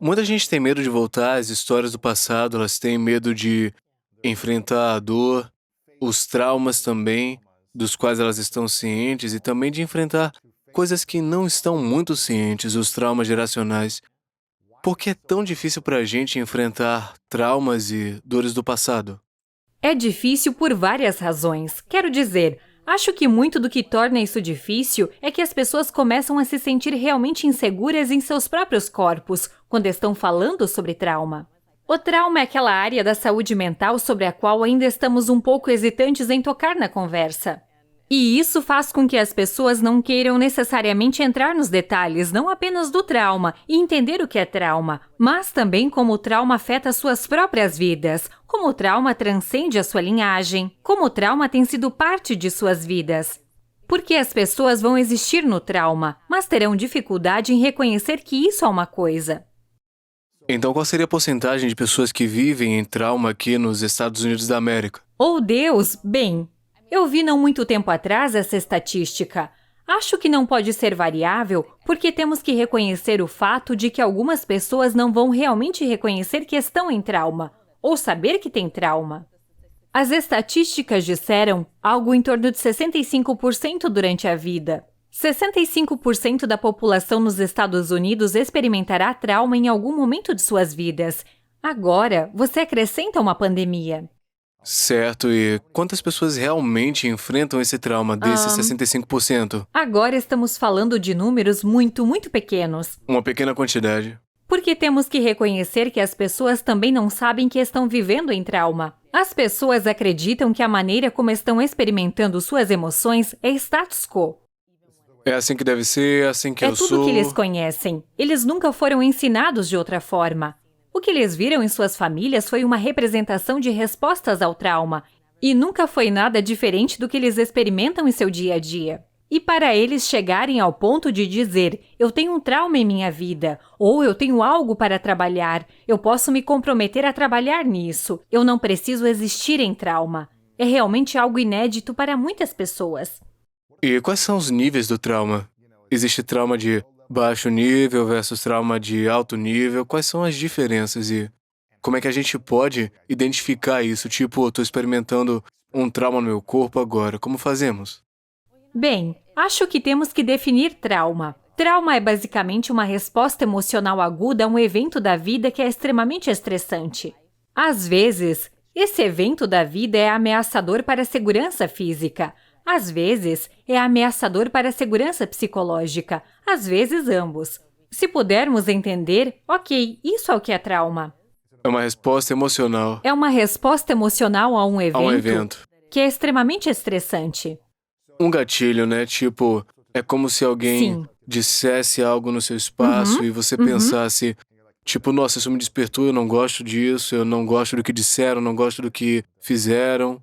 Muita gente tem medo de voltar às histórias do passado, elas têm medo de enfrentar a dor, os traumas também, dos quais elas estão cientes, e também de enfrentar coisas que não estão muito cientes, os traumas geracionais. Por que é tão difícil para a gente enfrentar traumas e dores do passado? É difícil por várias razões. Quero dizer, acho que muito do que torna isso difícil é que as pessoas começam a se sentir realmente inseguras em seus próprios corpos quando estão falando sobre trauma. O trauma é aquela área da saúde mental sobre a qual ainda estamos um pouco hesitantes em tocar na conversa. E isso faz com que as pessoas não queiram necessariamente entrar nos detalhes, não apenas do trauma, e entender o que é trauma, mas também como o trauma afeta suas próprias vidas, como o trauma transcende a sua linhagem, como o trauma tem sido parte de suas vidas. Porque as pessoas vão existir no trauma, mas terão dificuldade em reconhecer que isso é uma coisa. Então, qual seria a porcentagem de pessoas que vivem em trauma aqui nos Estados Unidos da América? Oh, Deus, bem, eu vi não muito tempo atrás essa estatística. Acho que não pode ser variável, porque temos que reconhecer o fato de que algumas pessoas não vão realmente reconhecer que estão em trauma, ou saber que têm trauma. As estatísticas disseram algo em torno de 65% durante a vida. 65% da população nos Estados Unidos experimentará trauma em algum momento de suas vidas. Agora, você acrescenta uma pandemia. Certo, e quantas pessoas realmente enfrentam esse trauma desses 65%? Agora estamos falando de números muito, muito pequenos. Uma pequena quantidade. Porque temos que reconhecer que as pessoas também não sabem que estão vivendo em trauma. As pessoas acreditam que a maneira como estão experimentando suas emoções é status quo. É assim que deve ser, é assim que É eu tudo que eles sou. conhecem. Eles nunca foram ensinados de outra forma. O que eles viram em suas famílias foi uma representação de respostas ao trauma, e nunca foi nada diferente do que eles experimentam em seu dia a dia. E para eles chegarem ao ponto de dizer, eu tenho um trauma em minha vida, ou eu tenho algo para trabalhar, eu posso me comprometer a trabalhar nisso, eu não preciso existir em trauma. É realmente algo inédito para muitas pessoas. E quais são os níveis do trauma? Existe trauma de baixo nível versus trauma de alto nível? Quais são as diferenças e como é que a gente pode identificar isso? Tipo, eu tô experimentando um trauma no meu corpo agora, como fazemos? Bem, acho que temos que definir trauma. Trauma é basicamente uma resposta emocional aguda a um evento da vida que é extremamente estressante. Às vezes, esse evento da vida é ameaçador para a segurança física. Às vezes, é ameaçador para a segurança psicológica. Às vezes, ambos. Se pudermos entender, ok, isso é o que é trauma. É uma resposta emocional É uma resposta emocional a um a um evento evento. que é extremamente estressante. Um gatilho, né? Tipo, é como se alguém Sim. dissesse algo no seu Uhum, espaço e você uhum. pensasse, tipo, nossa, isso me despertou, eu não gosto disso, eu não gosto do que disseram, não gosto do que fizeram.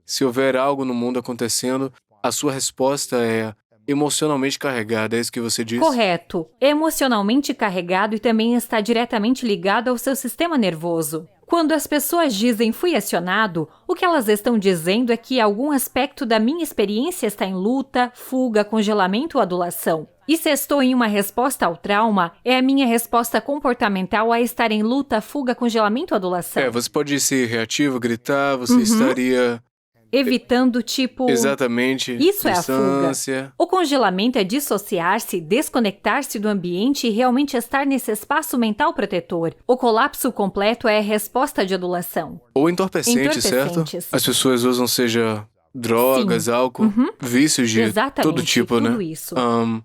Se houver algo no mundo acontecendo, a sua resposta é emocionalmente carregada, é isso que você diz? Correto. É emocionalmente carregado e também está diretamente ligado ao seu sistema nervoso. Quando as pessoas dizem fui acionado, o que elas estão dizendo é que algum aspecto da minha experiência está em luta, fuga, congelamento ou adulação. E se estou em uma resposta ao trauma, é a minha resposta comportamental a estar em luta, fuga, congelamento ou adulação. Você pode ser reativo, gritar, você Uhum. estaria Evitando, tipo, exatamente isso é a fuga. distância. O congelamento é dissociar-se, desconectar-se do ambiente e realmente estar nesse espaço mental protetor. O colapso completo é a resposta de adulação. Ou entorpecente, certo? Entorpecentes. As pessoas usam, seja Sim. drogas, álcool, Uhum. vícios de todo Exatamente, tipo, né? tudo isso. Ahn,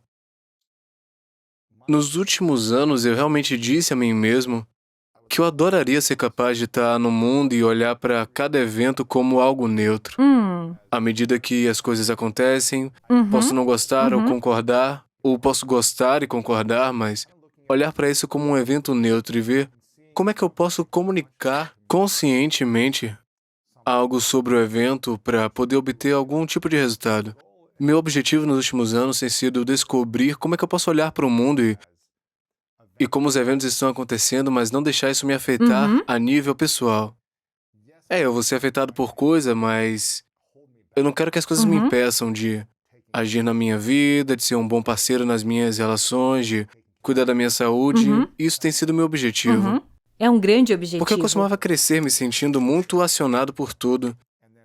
Nos últimos anos, eu realmente disse a mim mesmo que eu adoraria ser capaz de estar no mundo e olhar para cada evento como algo neutro. Hum. À medida que as coisas acontecem, posso Uhum. não gostar ou Uhum. concordar, ou posso gostar e concordar, mas olhar para isso como um evento neutro e ver como é que eu posso comunicar conscientemente algo sobre o evento para poder obter algum tipo de resultado. Meu objetivo nos últimos anos tem sido descobrir como é que eu posso olhar para o mundo e como os eventos estão acontecendo, mas não deixar isso me afetar Uhum. a nível pessoal. Eu vou ser afetado por coisa, mas eu não quero que as coisas me Uhum. impeçam de agir na minha vida, de ser um bom parceiro nas minhas relações, de cuidar da minha saúde. Uhum. Isso tem sido meu objetivo. Uhum. É um grande objetivo. Porque eu costumava crescer me sentindo muito acionado por tudo.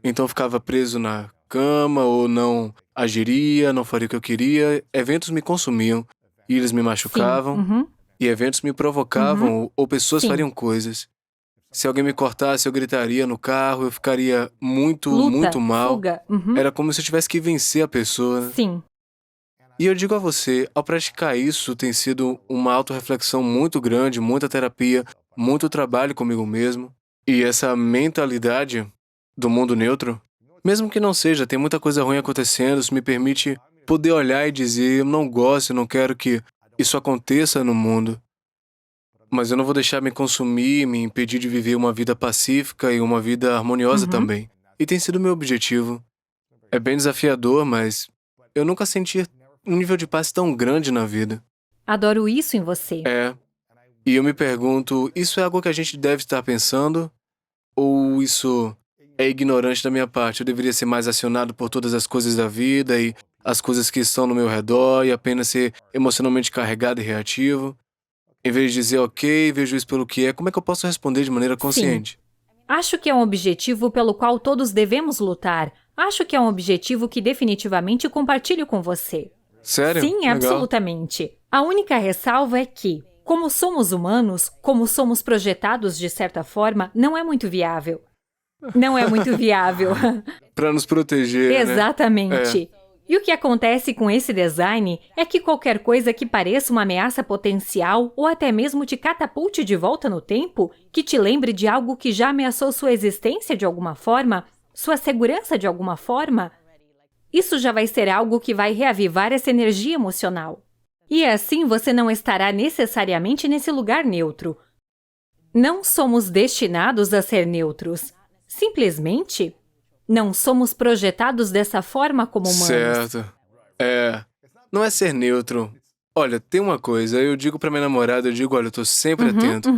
Então eu ficava preso na cama ou não agiria, não faria o que eu queria. Eventos me consumiam e eles me Sim. machucavam. Uhum. E eventos me provocavam ou pessoas Sim. fariam coisas. Se alguém me cortasse, eu gritaria no carro, eu ficaria muito Luta, mal. fuga. Uhum. Era como se eu tivesse que vencer a pessoa. Sim. E eu digo a você, ao praticar isso, tem sido uma autorreflexão muito grande, muita terapia, muito trabalho comigo mesmo. E essa mentalidade do mundo neutro, mesmo que não seja, tem muita coisa ruim acontecendo, isso me permite poder olhar e dizer, eu não gosto, eu não quero que isso aconteça no mundo. Mas eu não vou deixar me consumir, me impedir de viver uma vida pacífica e uma vida harmoniosa Uhum. também. E tem sido meu objetivo. É bem desafiador, mas eu nunca senti um nível de paz tão grande na vida. Adoro isso em você. É. E eu me pergunto, isso é algo que a gente deve estar pensando? Ou isso é ignorante da minha parte? Eu deveria ser mais acionado por todas as coisas da vida e as coisas que estão no meu redor e apenas ser emocionalmente carregado e reativo? Em vez de dizer, ok, vejo isso pelo que é, como é que eu posso responder de maneira consciente? Acho que é um objetivo pelo qual todos devemos lutar. Acho que é um objetivo que definitivamente compartilho com você. Sério? Sim, Legal. absolutamente. A única ressalva é que, como somos humanos, como somos projetados de certa forma, não é muito viável. Não é muito viável. Pra nos proteger, né? Exatamente. E o que acontece com esse design é que qualquer coisa que pareça uma ameaça potencial ou até mesmo te catapulte de volta no tempo, que te lembre de algo que já ameaçou sua existência de alguma forma, sua segurança de alguma forma, isso já vai ser algo que vai reavivar essa energia emocional. E assim você não estará necessariamente nesse lugar neutro. Não somos destinados a ser neutros. Simplesmente, não somos projetados dessa forma como humanos. Certo. Não é ser neutro. Olha, tem uma coisa, eu digo pra minha namorada, eu digo, olha, eu tô sempre atento.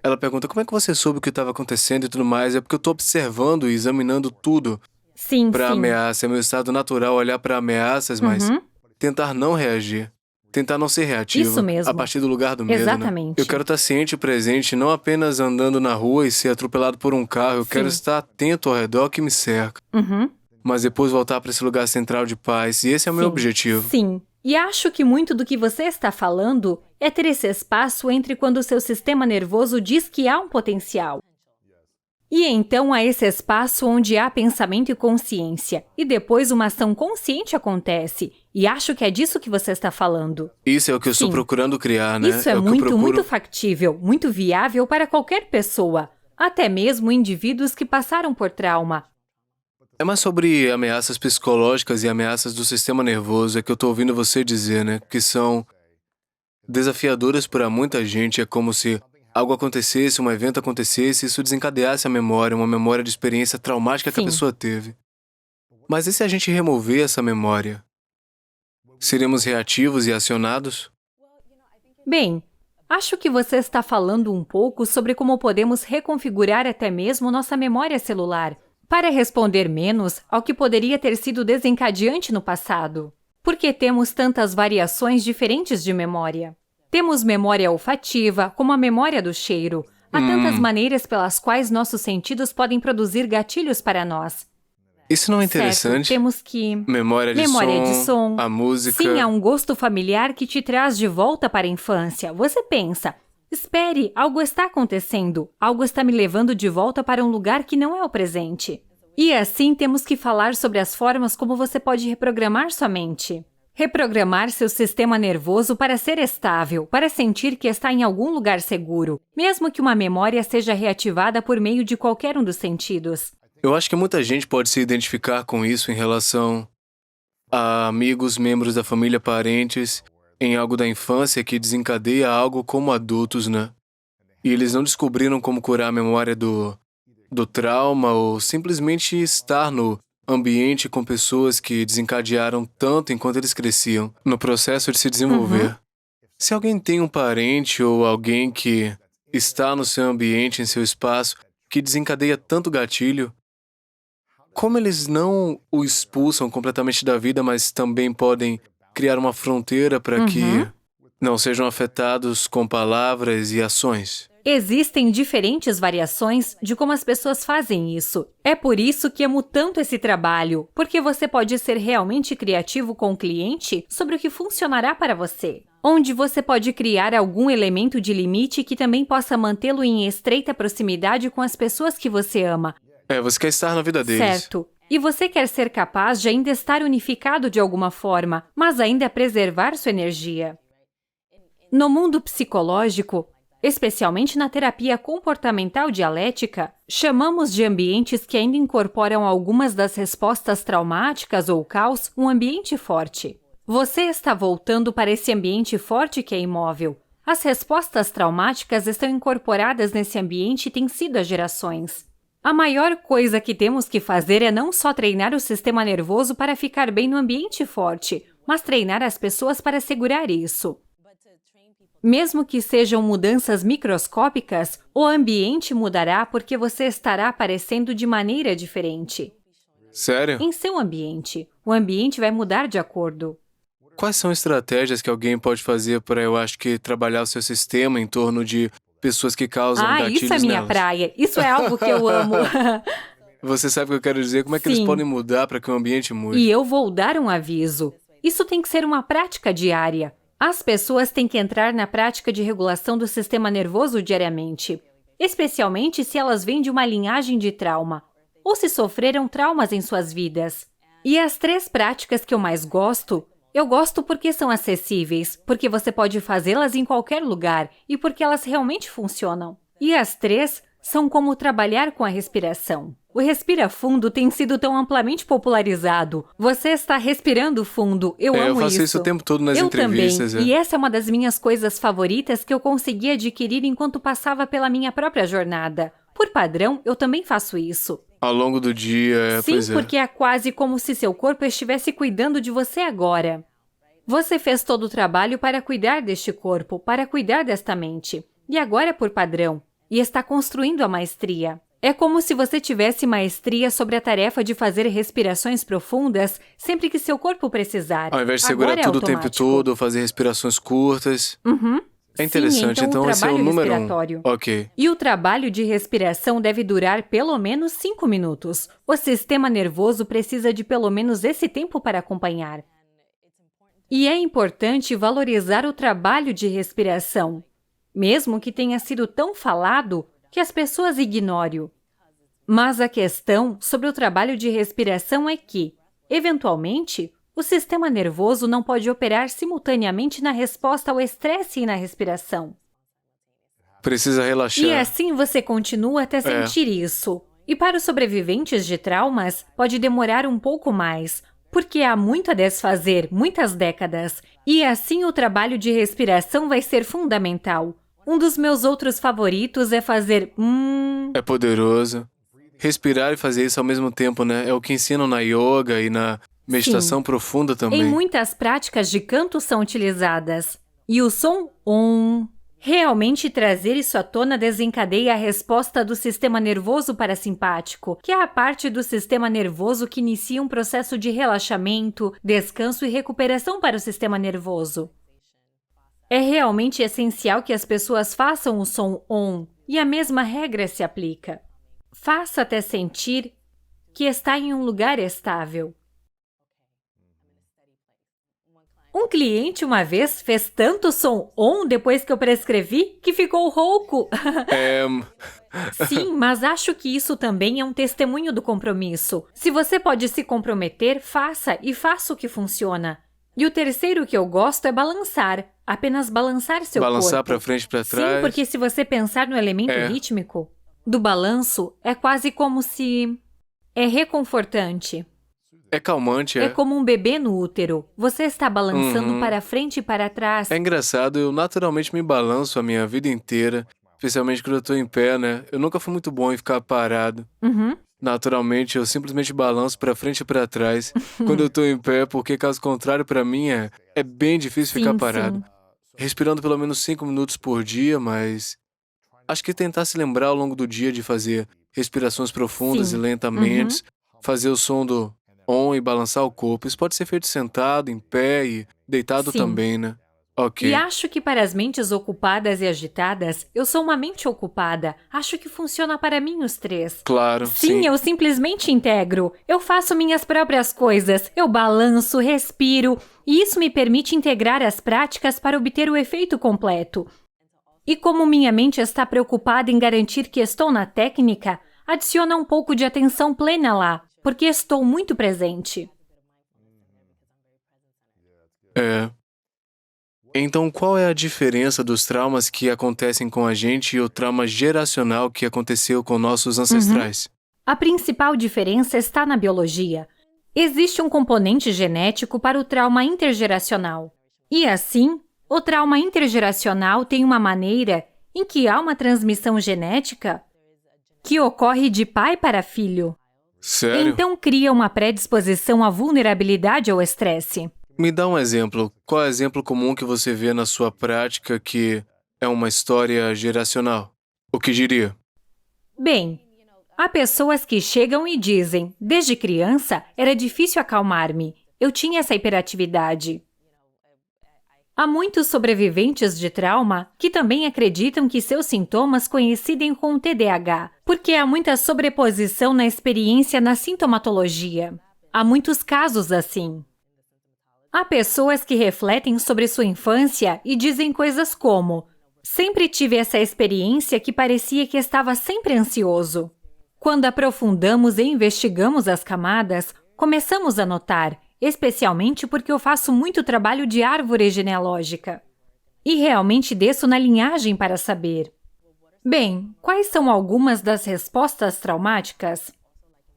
Ela pergunta, como é que você soube o que estava acontecendo e tudo mais? É porque eu tô observando e examinando tudo Sim, pra sim. ameaça. É meu estado natural olhar pra ameaças, mas tentar não reagir. Tentar não ser reativo. Isso mesmo. A partir do lugar do medo, Exatamente. né? Eu quero estar ciente e presente, não apenas andando na rua e ser atropelado por um carro. Eu quero estar atento ao redor que me cerca. Mas depois voltar para esse lugar central de paz. E esse é o meu objetivo. Sim. E acho que muito do que você está falando é ter esse espaço entre quando o seu sistema nervoso diz que há um potencial. E então há esse espaço onde há pensamento e consciência. E depois uma ação consciente acontece. E acho que é disso que você está falando. Isso é o que eu estou Sim. procurando criar, né? Isso é o que eu muito, procuro... muito factível, muito viável para qualquer pessoa. Até mesmo indivíduos que passaram por trauma. É mais sobre ameaças psicológicas e ameaças do sistema nervoso, é que eu tô ouvindo você dizer, né? Que são desafiadoras para muita gente. É como se algo acontecesse, um evento acontecesse, isso desencadeasse a memória, uma memória de experiência traumática que a Sim. pessoa teve. Mas e se a gente remover essa memória? Seremos reativos e acionados? Bem, acho que você está falando um pouco sobre como podemos reconfigurar até mesmo nossa memória celular para responder menos ao que poderia ter sido desencadeante no passado. Porque temos tantas variações diferentes de memória. Temos memória olfativa, como a memória do cheiro. Há tantas maneiras pelas quais nossos sentidos podem produzir gatilhos para nós. Isso não é Certo, interessante? temos que... Memória de som, a música... Sim, há um gosto familiar que te traz de volta para a infância. Você pensa, espere, algo está acontecendo. Algo está me levando de volta para um lugar que não é o presente. E assim temos que falar sobre as formas como você pode reprogramar sua mente. Reprogramar seu sistema nervoso para ser estável, para sentir que está em algum lugar seguro, mesmo que uma memória seja reativada por meio de qualquer um dos sentidos. Eu acho que muita gente pode se identificar com isso em relação a amigos, membros da família, parentes, em algo da infância que desencadeia algo como adultos, né? E eles não descobriram como curar a memória do trauma ou simplesmente estar no ambiente com pessoas que desencadearam tanto enquanto eles cresciam, no processo de se desenvolver. Se alguém tem um parente ou alguém que está no seu ambiente, em seu espaço, que desencadeia tanto gatilho, como eles não o expulsam completamente da vida, mas também podem criar uma fronteira para que Não sejam afetados com palavras e ações. Existem diferentes variações de como as pessoas fazem isso. É por isso que amo tanto esse trabalho, porque você pode ser realmente criativo com o cliente sobre o que funcionará para você. Onde você pode criar algum elemento de limite que também possa mantê-lo em estreita proximidade com as pessoas que você ama. Você quer estar na vida deles. Certo. E você quer ser capaz de ainda estar unificado de alguma forma, mas ainda preservar sua energia. No mundo psicológico, especialmente na terapia comportamental dialética, chamamos de ambientes que ainda incorporam algumas das respostas traumáticas ou caos um ambiente forte. Você está voltando para esse ambiente forte que é imóvel. As respostas traumáticas estão incorporadas nesse ambiente e têm sido há gerações. A maior coisa que temos que fazer é não só treinar o sistema nervoso para ficar bem no ambiente forte, mas treinar as pessoas para segurar isso. Mesmo que sejam mudanças microscópicas, o ambiente mudará porque você estará aparecendo de maneira diferente. Sério? Em seu ambiente, o ambiente vai mudar de acordo. Quais são estratégias que alguém pode fazer para, trabalhar o seu sistema em torno de pessoas que causam gatilhos isso é minha nelas? praia. Isso é algo que eu amo. Você sabe o que eu quero dizer? Como é que eles Sim. podem mudar para que o ambiente mude? E eu vou dar um aviso. Isso tem que ser uma prática diária. As pessoas têm que entrar na prática de regulação do sistema nervoso diariamente, especialmente se elas vêm de uma linhagem de trauma, ou se sofreram traumas em suas vidas. E as 3 práticas que eu mais gosto, eu gosto porque são acessíveis, porque você pode fazê-las em qualquer lugar e porque elas realmente funcionam. E as 3 são como trabalhar com a respiração. O respira fundo tem sido tão amplamente popularizado. Você está respirando fundo. Eu amo isso. Eu faço isso o tempo todo nas entrevistas. Eu também. E essa é uma das minhas coisas favoritas que eu consegui adquirir enquanto passava pela minha própria jornada. Por padrão, eu também faço isso. Ao longo do dia, Sim, pois é. porque é quase como se seu corpo estivesse cuidando de você agora. Você fez todo o trabalho para cuidar deste corpo, para cuidar desta mente. E agora é por padrão. E está construindo a maestria. É como se você tivesse maestria sobre a tarefa de fazer respirações profundas sempre que seu corpo precisar. Ao invés de segurar Agora é tudo o tempo automático. todo, fazer respirações curtas. É interessante, Sim, então o esse é o trabalho número 1. respiratório. Ok. E o trabalho de respiração deve durar pelo menos 5 minutos. O sistema nervoso precisa de pelo menos esse tempo para acompanhar. E é importante valorizar o trabalho de respiração, mesmo que tenha sido tão falado que as pessoas ignorem-o. Mas a questão sobre o trabalho de respiração é que, eventualmente, o sistema nervoso não pode operar simultaneamente na resposta ao estresse e na respiração. Precisa relaxar. E assim você continua até sentir isso. E para os sobreviventes de traumas, pode demorar um pouco mais, porque há muito a desfazer, muitas décadas. E assim o trabalho de respiração vai ser fundamental. Um dos meus outros favoritos é fazer É poderoso. Respirar e fazer isso ao mesmo tempo, né? É o que ensinam na yoga e na meditação profunda também. Em muitas práticas de canto são utilizadas. E o som realmente trazer isso à tona desencadeia a resposta do sistema nervoso parasimpático, que é a parte do sistema nervoso que inicia um processo de relaxamento, descanso e recuperação para o sistema nervoso. É realmente essencial que as pessoas façam o som OM, e a mesma regra se aplica. Faça até sentir que está em um lugar estável. Um cliente uma vez fez tanto som OM depois que eu prescrevi que ficou rouco. Sim, mas acho que isso também é um testemunho do compromisso. Se você pode se comprometer, faça e faça o que funciona. E o terceiro que eu gosto é balançar. Apenas balançar seu corpo. Balançar para frente e para trás. Sim, porque se você pensar no elemento rítmico do balanço, é quase como se... É reconfortante. É calmante, É como um bebê no útero. Você está balançando para frente e para trás. É engraçado, eu naturalmente me balanço a minha vida inteira, especialmente quando eu tô em pé, né? Eu nunca fui muito bom em ficar parado. Naturalmente, eu simplesmente balanço para frente e para trás quando eu tô em pé, porque caso contrário, para mim, é bem difícil ficar parado. Respirando pelo menos 5 minutos por dia, mas acho que tentar se lembrar ao longo do dia de fazer respirações profundas e lentamente, fazer o som do OM e balançar o corpo. Isso pode ser feito sentado, em pé e deitado também, né? Ok, E acho que para as mentes ocupadas e agitadas, eu sou uma mente ocupada. Acho que funciona para mim os três. claro, Sim, sim. eu simplesmente integro. Eu faço minhas próprias coisas. Eu balanço, respiro. E isso me permite integrar as práticas para obter o efeito completo. E como minha mente está preocupada em garantir que estou na técnica, adiciona um pouco de atenção plena lá, porque estou muito presente. É. Então, qual é a diferença dos traumas que acontecem com a gente e o trauma geracional que aconteceu com nossos ancestrais? A principal diferença está na biologia. Existe um componente genético para o trauma intergeracional. E assim, o trauma intergeracional tem uma maneira em que há uma transmissão genética que ocorre de pai para filho. Sério? Então cria uma predisposição à vulnerabilidade ao estresse. Me dá um exemplo. Qual é o exemplo comum que você vê na sua prática que é uma história geracional? O que diria? Bem, há pessoas que chegam e dizem: desde criança era difícil acalmar-me, eu tinha essa hiperatividade. Há muitos sobreviventes de trauma que também acreditam que seus sintomas coincidem com o TDAH, porque há muita sobreposição na experiência na sintomatologia. Há muitos casos assim. Há pessoas que refletem sobre sua infância e dizem coisas como: sempre tive essa experiência que parecia que estava sempre ansioso. Quando aprofundamos e investigamos as camadas, começamos a notar, especialmente porque eu faço muito trabalho de árvore genealógica. E realmente desço na linhagem para saber. Bem, quais são algumas das respostas traumáticas?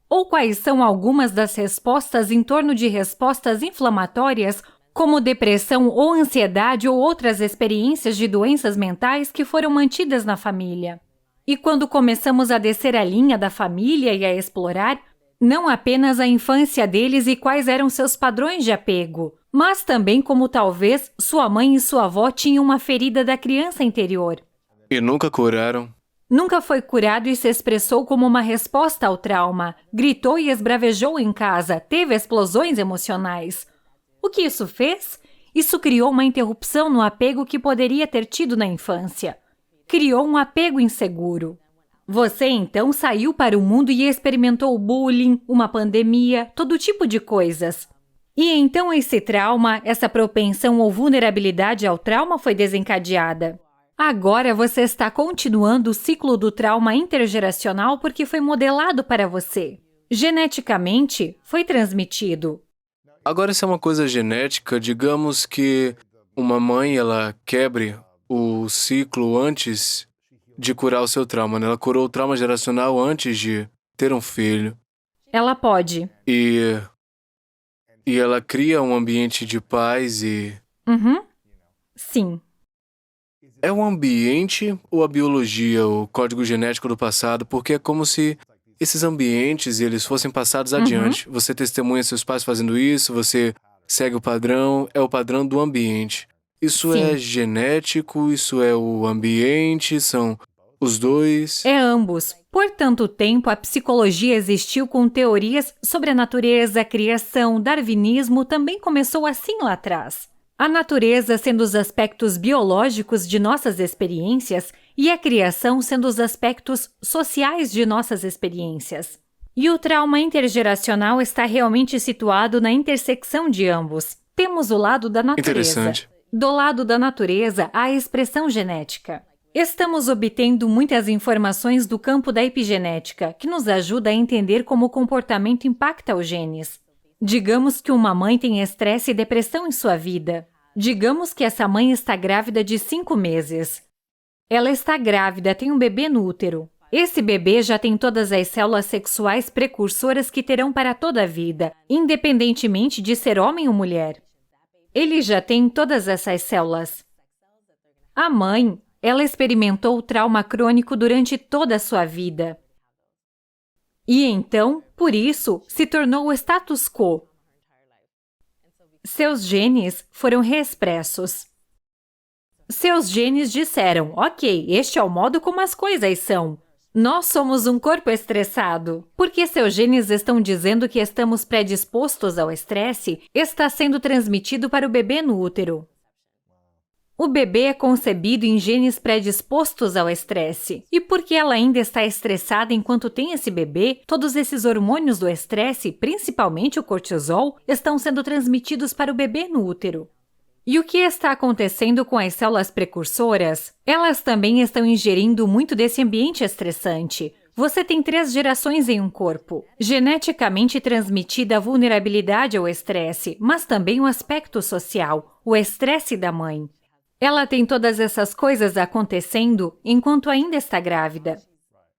Ou quais são algumas das respostas em torno de respostas inflamatórias, como depressão ou ansiedade ou outras experiências de doenças mentais que foram mantidas na família? E quando começamos a descer a linha da família e a explorar, não apenas a infância deles e quais eram seus padrões de apego, mas também como talvez sua mãe e sua avó tinham uma ferida da criança interior. E nunca curaram? Nunca foi curado e se expressou como uma resposta ao trauma, gritou e esbravejou em casa, teve explosões emocionais. O que isso fez? Isso criou uma interrupção no apego que poderia ter tido na infância. Criou um apego inseguro. Você então saiu para o mundo e experimentou bullying, uma pandemia, todo tipo de coisas. E então esse trauma, essa propensão ou vulnerabilidade ao trauma foi desencadeada. Agora você está continuando o ciclo do trauma intergeracional porque foi modelado para você. Geneticamente, foi transmitido. Agora, se é uma coisa genética, digamos que uma mãe, ela quebre o ciclo antes de curar o seu trauma, né? Ela curou o trauma geracional antes de ter um filho. Ela pode. E ela cria um ambiente de paz e... Sim. É o ambiente ou a biologia, o código genético do passado? Porque é como se esses ambientes eles fossem passados adiante. Você testemunha seus pais fazendo isso, você segue o padrão, é o padrão do ambiente. Isso Sim. é genético, isso é o ambiente, são os dois. É ambos. Por tanto tempo, a psicologia existiu com teorias sobre a natureza, a criação, darwinismo também começou assim lá atrás. A natureza sendo os aspectos biológicos de nossas experiências e a criação sendo os aspectos sociais de nossas experiências. E o trauma intergeracional está realmente situado na intersecção de ambos. Temos o lado da natureza. Interessante. Do lado da natureza, há a expressão genética. Estamos obtendo muitas informações do campo da epigenética, que nos ajuda a entender como o comportamento impacta os genes. Digamos que uma mãe tem estresse e depressão em sua vida. Digamos que essa mãe está grávida de 5 meses. Ela está grávida, tem um bebê no útero. Esse bebê já tem todas as células sexuais precursoras que terão para toda a vida, independentemente de ser homem ou mulher. Ele já tem todas essas células. A mãe, ela experimentou o trauma crônico durante toda a sua vida. E então, por isso, se tornou o status quo. Seus genes foram reexpressos. Seus genes disseram, ok, este é o modo como as coisas são. Nós somos um corpo estressado. Porque seus genes estão dizendo que estamos predispostos ao estresse, está sendo transmitido para o bebê no útero. O bebê é concebido em genes predispostos ao estresse. E porque ela ainda está estressada enquanto tem esse bebê, todos esses hormônios do estresse, principalmente o cortisol, estão sendo transmitidos para o bebê no útero. E o que está acontecendo com as células precursoras? Elas também estão ingerindo muito desse ambiente estressante. Você tem 3 gerações em um corpo. Geneticamente transmitida a vulnerabilidade ao estresse, mas também o aspecto social, o estresse da mãe. Ela tem todas essas coisas acontecendo enquanto ainda está grávida.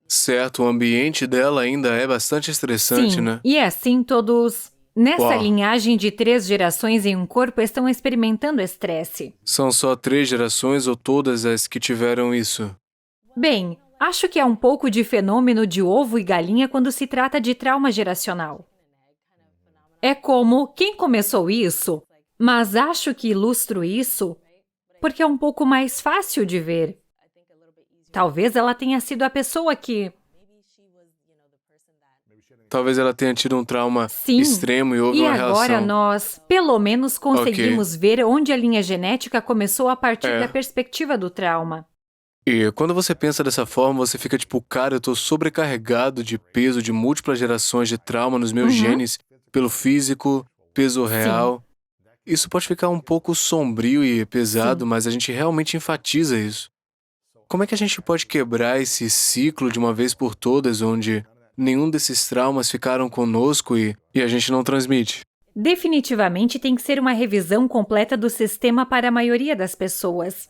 Certo, o ambiente dela ainda é bastante estressante, Sim, né? e assim todos, nessa Uau. linhagem de 3 gerações em um corpo, estão experimentando estresse. São só 3 gerações ou todas as que tiveram isso? Bem, acho que é um pouco de fenômeno de ovo e galinha quando se trata de trauma geracional. É como quem começou isso, mas acho que ilustro isso porque é um pouco mais fácil de ver. Talvez ela tenha sido a pessoa que... Talvez ela tenha tido um trauma Sim, extremo e houve e uma agora reação. nós, pelo menos, conseguimos ver onde a linha genética começou a partir É. da perspectiva do trauma. E quando você pensa dessa forma, você fica tipo, cara, eu tô sobrecarregado de peso de múltiplas gerações de trauma nos meus genes, pelo físico, peso real. Isso pode ficar um pouco sombrio e pesado, Sim. mas a gente realmente enfatiza isso. Como é que a gente pode quebrar esse ciclo de uma vez por todas, onde nenhum desses traumas ficaram conosco e a gente não transmite? Definitivamente tem que ser uma revisão completa do sistema para a maioria das pessoas.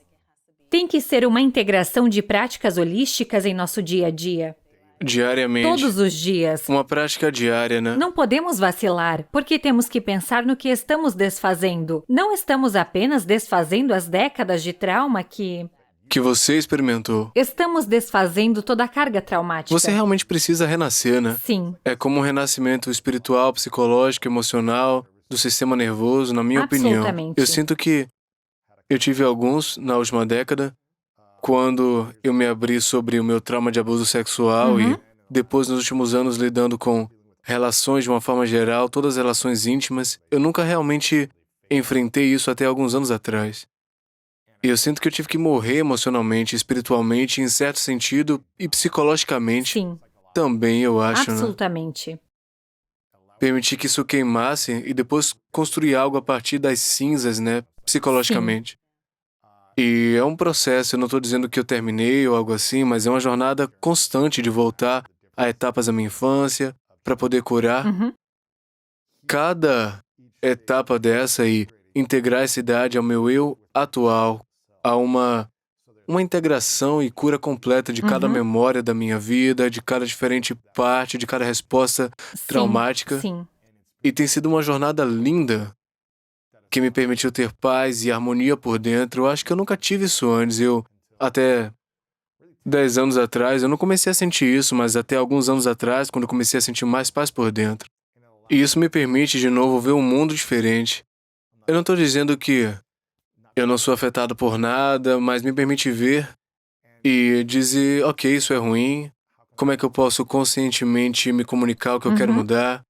Tem que ser uma integração de práticas holísticas em nosso dia a dia. Diariamente. Todos os dias. Uma prática diária, né? Não podemos vacilar, porque temos que pensar no que estamos desfazendo. Não estamos apenas desfazendo as décadas de trauma que você experimentou. estamos desfazendo toda a carga traumática. Você realmente precisa renascer, né? Sim. É como um renascimento espiritual, psicológico, emocional, do sistema nervoso, na minha opinião. Absolutamente. Eu sinto que eu tive alguns na última década, quando eu me abri sobre o meu trauma de abuso sexual e depois nos últimos anos lidando com relações de uma forma geral, todas as relações íntimas, eu nunca realmente enfrentei isso até alguns anos atrás. E eu sinto que eu tive que morrer emocionalmente, espiritualmente, em certo sentido, e psicologicamente Sim. também, eu acho, né? Absolutamente. Permitir que isso queimasse e depois construir algo a partir das cinzas, né? Psicologicamente. E é um processo, eu não estou dizendo que eu terminei ou algo assim, mas é uma jornada constante de voltar a etapas da minha infância para poder curar cada etapa dessa e integrar essa idade ao meu eu atual, a uma integração e cura completa de cada memória da minha vida, de cada diferente parte, de cada resposta traumática. Sim. E tem sido uma jornada linda que me permitiu ter paz e harmonia por dentro. Eu acho que eu nunca tive isso antes. Até 10 anos atrás, eu não comecei a sentir isso, mas até alguns anos atrás, quando eu comecei a sentir mais paz por dentro. E isso me permite, de novo, ver um mundo diferente. Eu não estou dizendo que eu não sou afetado por nada, mas me permite ver e dizer, ok, isso é ruim. Como é que eu posso conscientemente me comunicar o que eu quero mudar?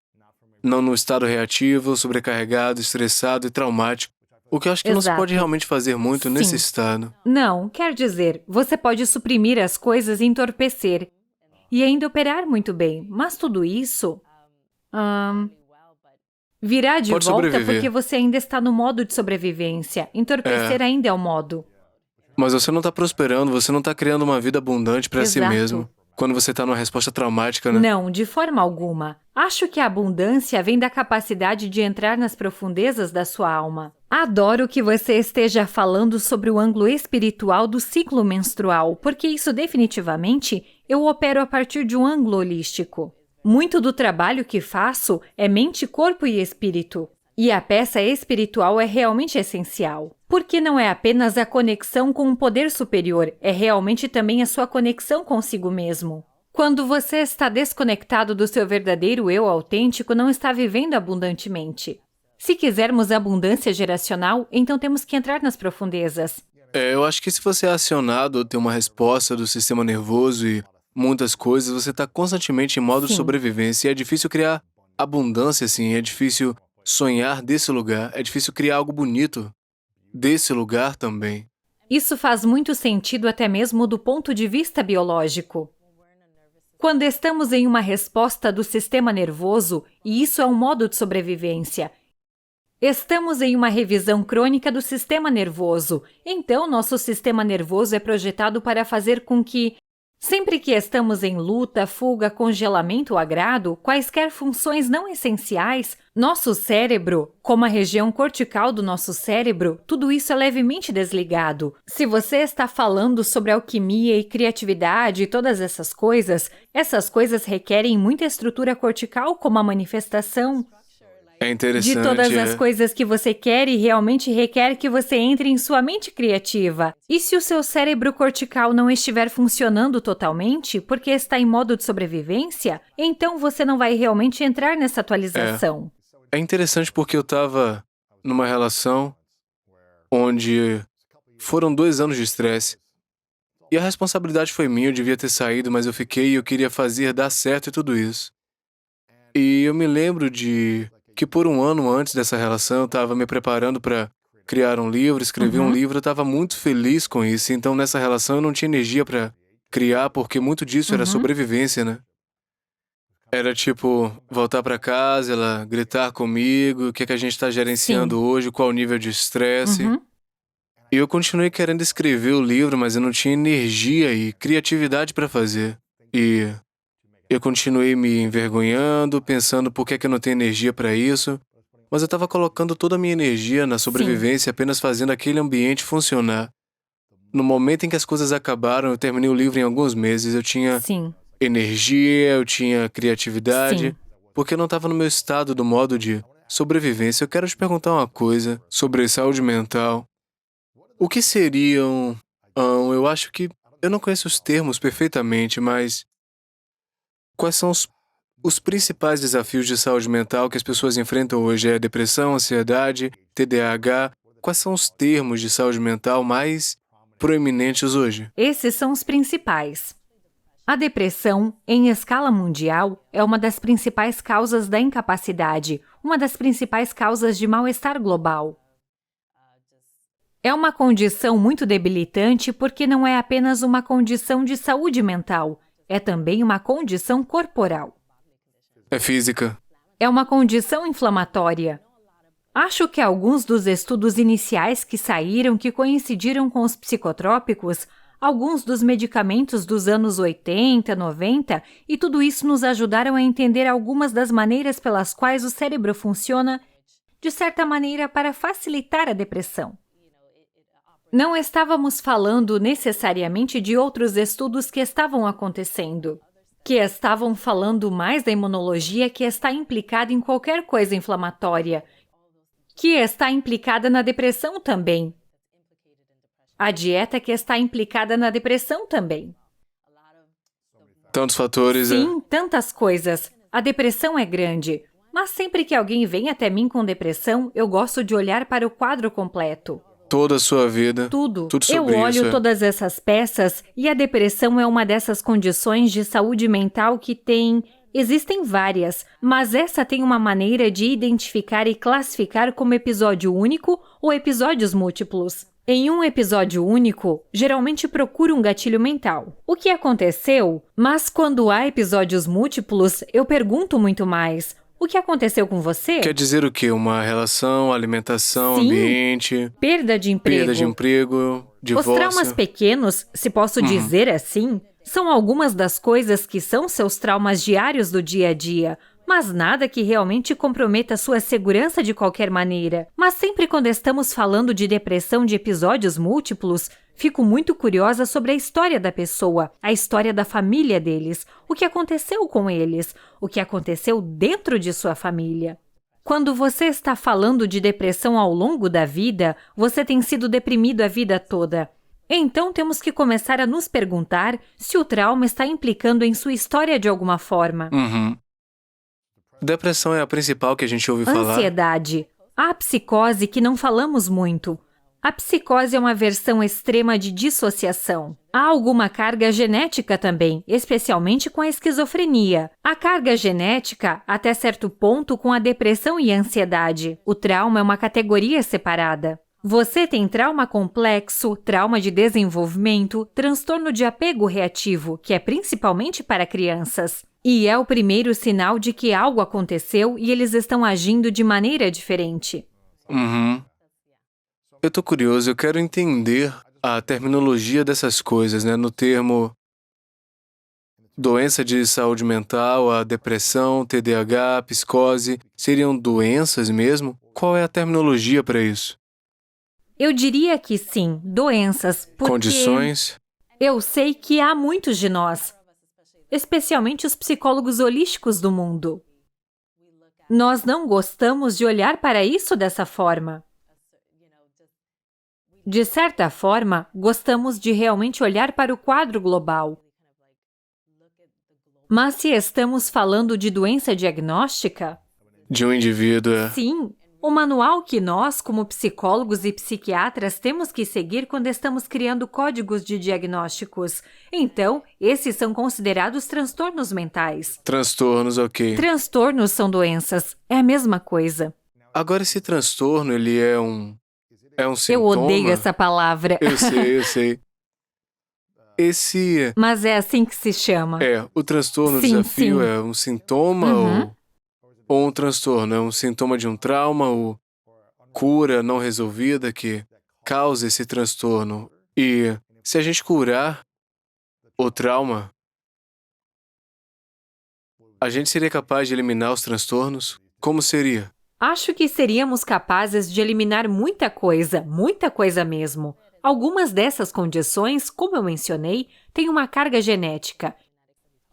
Não no estado reativo, sobrecarregado, estressado e traumático. O que eu acho que não se pode realmente fazer muito nesse estado. Não, quer dizer, você pode suprimir as coisas e entorpecer. E ainda operar muito bem, mas tudo isso... virá de Pode volta sobreviver. porque você ainda está no modo de sobrevivência. Entorpecer ainda é o modo. Mas você não está prosperando, você não está criando uma vida abundante para si Exato. mesmo. Quando você está numa resposta traumática, né? Não, de forma alguma. Acho que a abundância vem da capacidade de entrar nas profundezas da sua alma. Adoro que você esteja falando sobre o ângulo espiritual do ciclo menstrual, porque isso definitivamente eu opero a partir de um ângulo holístico. Muito do trabalho que faço é mente, corpo e espírito. E a peça espiritual é realmente essencial. Porque não é apenas a conexão com um poder superior, é realmente também a sua conexão consigo mesmo. Quando você está desconectado do seu verdadeiro eu autêntico, não está vivendo abundantemente. Se quisermos abundância geracional, então temos que entrar nas profundezas. Eu acho que se você é acionado ou tem uma resposta do sistema nervoso e muitas coisas, você está constantemente em modo de sobrevivência. E é difícil criar abundância, assim, é difícil sonhar desse lugar, é difícil criar algo bonito desse lugar também. Isso faz muito sentido até mesmo do ponto de vista biológico. Quando estamos em uma resposta do sistema nervoso, e isso é um modo de sobrevivência, estamos em uma revisão crônica do sistema nervoso, então nosso sistema nervoso é projetado para fazer com que, sempre que estamos em luta, fuga, congelamento ou agrado, quaisquer funções não essenciais, nosso cérebro, como a região cortical do nosso cérebro, tudo isso é levemente desligado. Se você está falando sobre alquimia e criatividade e todas essas coisas requerem muita estrutura cortical como a manifestação É interessante. de todas as coisas que você quer e realmente requer que você entre em sua mente criativa. E se o seu cérebro cortical não estiver funcionando totalmente, porque está em modo de sobrevivência, então você não vai realmente entrar nessa atualização. É interessante porque eu estava numa relação onde foram 2 anos de estresse. E a responsabilidade foi minha, eu devia ter saído, mas eu fiquei e eu queria fazer dar certo e tudo isso. E eu me lembro de que por 1 ano antes dessa relação eu estava me preparando para criar um livro, escrever um livro, eu estava muito feliz com isso. Então nessa relação eu não tinha energia para criar, porque muito disso era sobrevivência, né? Era tipo, voltar para casa, ela gritar comigo, o que é que a gente está gerenciando hoje, qual o nível de estresse. E eu continuei querendo escrever o livro, mas eu não tinha energia e criatividade para fazer. E eu continuei me envergonhando, pensando por que é que eu não tenho energia para isso. Mas eu estava colocando toda a minha energia na sobrevivência, apenas fazendo aquele ambiente funcionar. No momento em que as coisas acabaram, eu terminei o livro em alguns meses, eu tinha energia, eu tinha criatividade, porque eu não estava no meu estado do modo de sobrevivência. Eu quero te perguntar uma coisa sobre saúde mental. O que seriam... eu acho que... Eu não conheço os termos perfeitamente, mas... Quais são os principais desafios de saúde mental que as pessoas enfrentam hoje? É depressão, ansiedade, TDAH? Quais são os termos de saúde mental mais proeminentes hoje? Esses são os principais. A depressão, em escala mundial, é uma das principais causas da incapacidade, uma das principais causas de mal-estar global. É uma condição muito debilitante porque não é apenas uma condição de saúde mental, é também uma condição corporal. É física. É uma condição inflamatória. Acho que alguns dos estudos iniciais que saíram que coincidiram com os psicotrópicos, alguns dos medicamentos dos anos 80, 90, e tudo isso nos ajudaram a entender algumas das maneiras pelas quais o cérebro funciona, de certa maneira, para facilitar a depressão. Não estávamos falando necessariamente de outros estudos que estavam acontecendo, que estavam falando mais da imunologia que está implicada em qualquer coisa inflamatória, que está implicada na depressão também. A dieta que está implicada na depressão também. Tantos fatores. Sim, tantas coisas. A depressão é grande, mas sempre que alguém vem até mim com depressão, eu gosto de olhar para o quadro completo. Toda a sua vida. Tudo. Sobre eu olho isso. Todas essas peças e a depressão é uma dessas condições de saúde mental que tem... Existem várias, mas essa tem uma maneira de identificar e classificar como episódio único ou episódios múltiplos. Em um episódio único, geralmente procuro um gatilho mental. O que aconteceu? Mas quando há episódios múltiplos, eu pergunto muito mais. O que aconteceu com você? Quer dizer o quê? Uma relação, alimentação, ambiente... Perda de emprego. Divórcio. Os traumas pequenos, se posso dizer assim, são algumas das coisas que são seus traumas diários do dia a dia, mas nada que realmente comprometa sua segurança de qualquer maneira. Mas sempre quando estamos falando de depressão de episódios múltiplos, fico muito curiosa sobre a história da pessoa, a história da família deles, o que aconteceu com eles, o que aconteceu dentro de sua família. Quando você está falando de depressão ao longo da vida, você tem sido deprimido a vida toda. Então temos que começar a nos perguntar se o trauma está implicando em sua história de alguma forma. Depressão é a principal que a gente ouve falar. Ansiedade. A psicose que não falamos muito. A psicose é uma versão extrema de dissociação. Há alguma carga genética também, especialmente com a esquizofrenia. A carga genética, até certo ponto, com a depressão e a ansiedade. O trauma é uma categoria separada. Você tem trauma complexo, trauma de desenvolvimento, transtorno de apego reativo, que é principalmente para crianças. E é o primeiro sinal de que algo aconteceu e eles estão agindo de maneira diferente. Uhum. Eu tô curioso, eu quero entender a terminologia dessas coisas, né? No termo doença de saúde mental, a depressão, TDAH, psicose, seriam doenças mesmo? Qual é a terminologia para isso? Eu diria que sim, doenças, porque Condições? eu sei que há muitos de nós, especialmente os psicólogos holísticos do mundo. Nós não gostamos de olhar para isso dessa forma. De certa forma, gostamos de realmente olhar para o quadro global. Mas se estamos falando de doença diagnóstica, De um indivíduo, é. sim, o manual que nós, como psicólogos e psiquiatras, temos que seguir quando estamos criando códigos de diagnósticos. Então, esses são considerados transtornos mentais. Transtornos, ok. Transtornos são doenças, é a mesma coisa. Agora, esse transtorno, ele é um Eu sintoma? odeio essa palavra. Eu sei. Esse Mas é assim que se chama. o transtorno, o Sim, desafio sim. é um sintoma ou um transtorno? É um sintoma de um trauma ou cura não resolvida que causa esse transtorno? E se a gente curar o trauma, a gente seria capaz de eliminar os transtornos? Como seria? Acho que seríamos capazes de eliminar muita coisa mesmo. Algumas dessas condições, como eu mencionei, têm uma carga genética.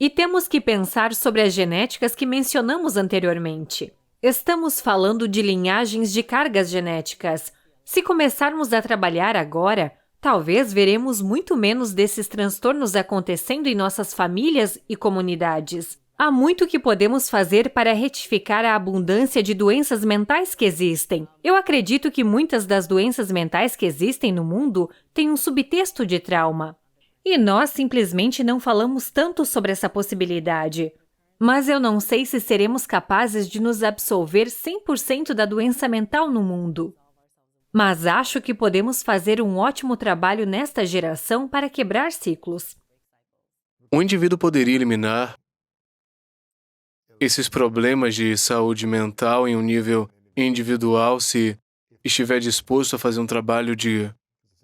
E temos que pensar sobre as genéticas que mencionamos anteriormente. Estamos falando de linhagens de cargas genéticas. Se começarmos a trabalhar agora, talvez veremos muito menos desses transtornos acontecendo em nossas famílias e comunidades. Há muito que podemos fazer para retificar a abundância de doenças mentais que existem. Eu acredito que muitas das doenças mentais que existem no mundo têm um subtexto de trauma. E nós simplesmente não falamos tanto sobre essa possibilidade. Mas eu não sei se seremos capazes de nos absolver 100% da doença mental no mundo. Mas acho que podemos fazer um ótimo trabalho nesta geração para quebrar ciclos. Um indivíduo poderia eliminar esses problemas de saúde mental em um nível individual se estiver disposto a fazer um trabalho de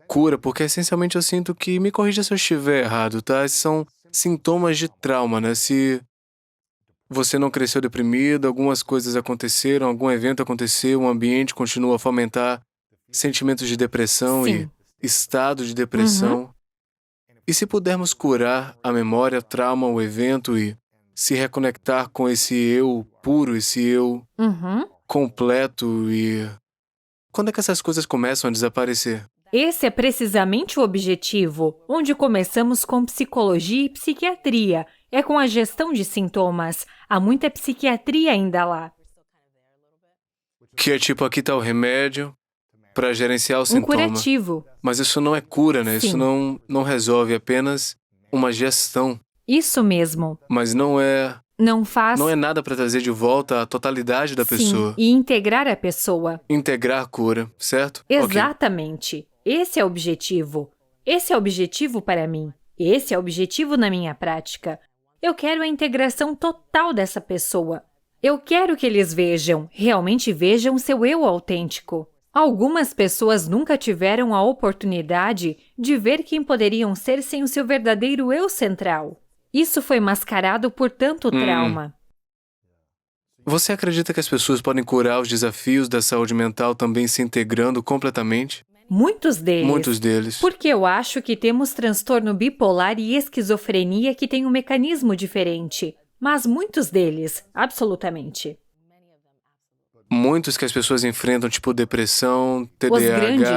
cura, porque essencialmente eu sinto que, me corrija se eu estiver errado, tá? Esses são sintomas de trauma, né? Se você não cresceu deprimido, algumas coisas aconteceram, algum evento aconteceu, o ambiente continua a fomentar sentimentos de depressão e Sim. estado de depressão. E se pudermos curar a memória, trauma, o evento e se reconectar com esse eu puro, esse eu completo e... Quando é que essas coisas começam a desaparecer? Esse é precisamente o objetivo, onde começamos com psicologia e psiquiatria. É com a gestão de sintomas. Há muita psiquiatria ainda lá. Que é tipo, aqui tá o remédio para gerenciar o Um sintoma. curativo. Mas isso não é cura, né? Sim. Isso não resolve, é apenas uma gestão. Isso mesmo. Mas não é Não faz... nada para trazer de volta a totalidade da pessoa. Sim, e integrar a pessoa. Integrar a cura, certo? Ok. Exatamente. Esse é o objetivo. Esse é o objetivo para mim. Esse é o objetivo na minha prática. Eu quero a integração total dessa pessoa. Eu quero que eles realmente vejam seu eu autêntico. Algumas pessoas nunca tiveram a oportunidade de ver quem poderiam ser sem o seu verdadeiro eu central. Isso foi mascarado por tanto trauma. Você acredita que as pessoas podem curar os desafios da saúde mental também se integrando completamente? Muitos deles. Muitos deles. Porque eu acho que temos transtorno bipolar e esquizofrenia que tem um mecanismo diferente. Mas muitos deles, absolutamente. Muitos que as pessoas enfrentam, tipo depressão, Os TDAH... grandes.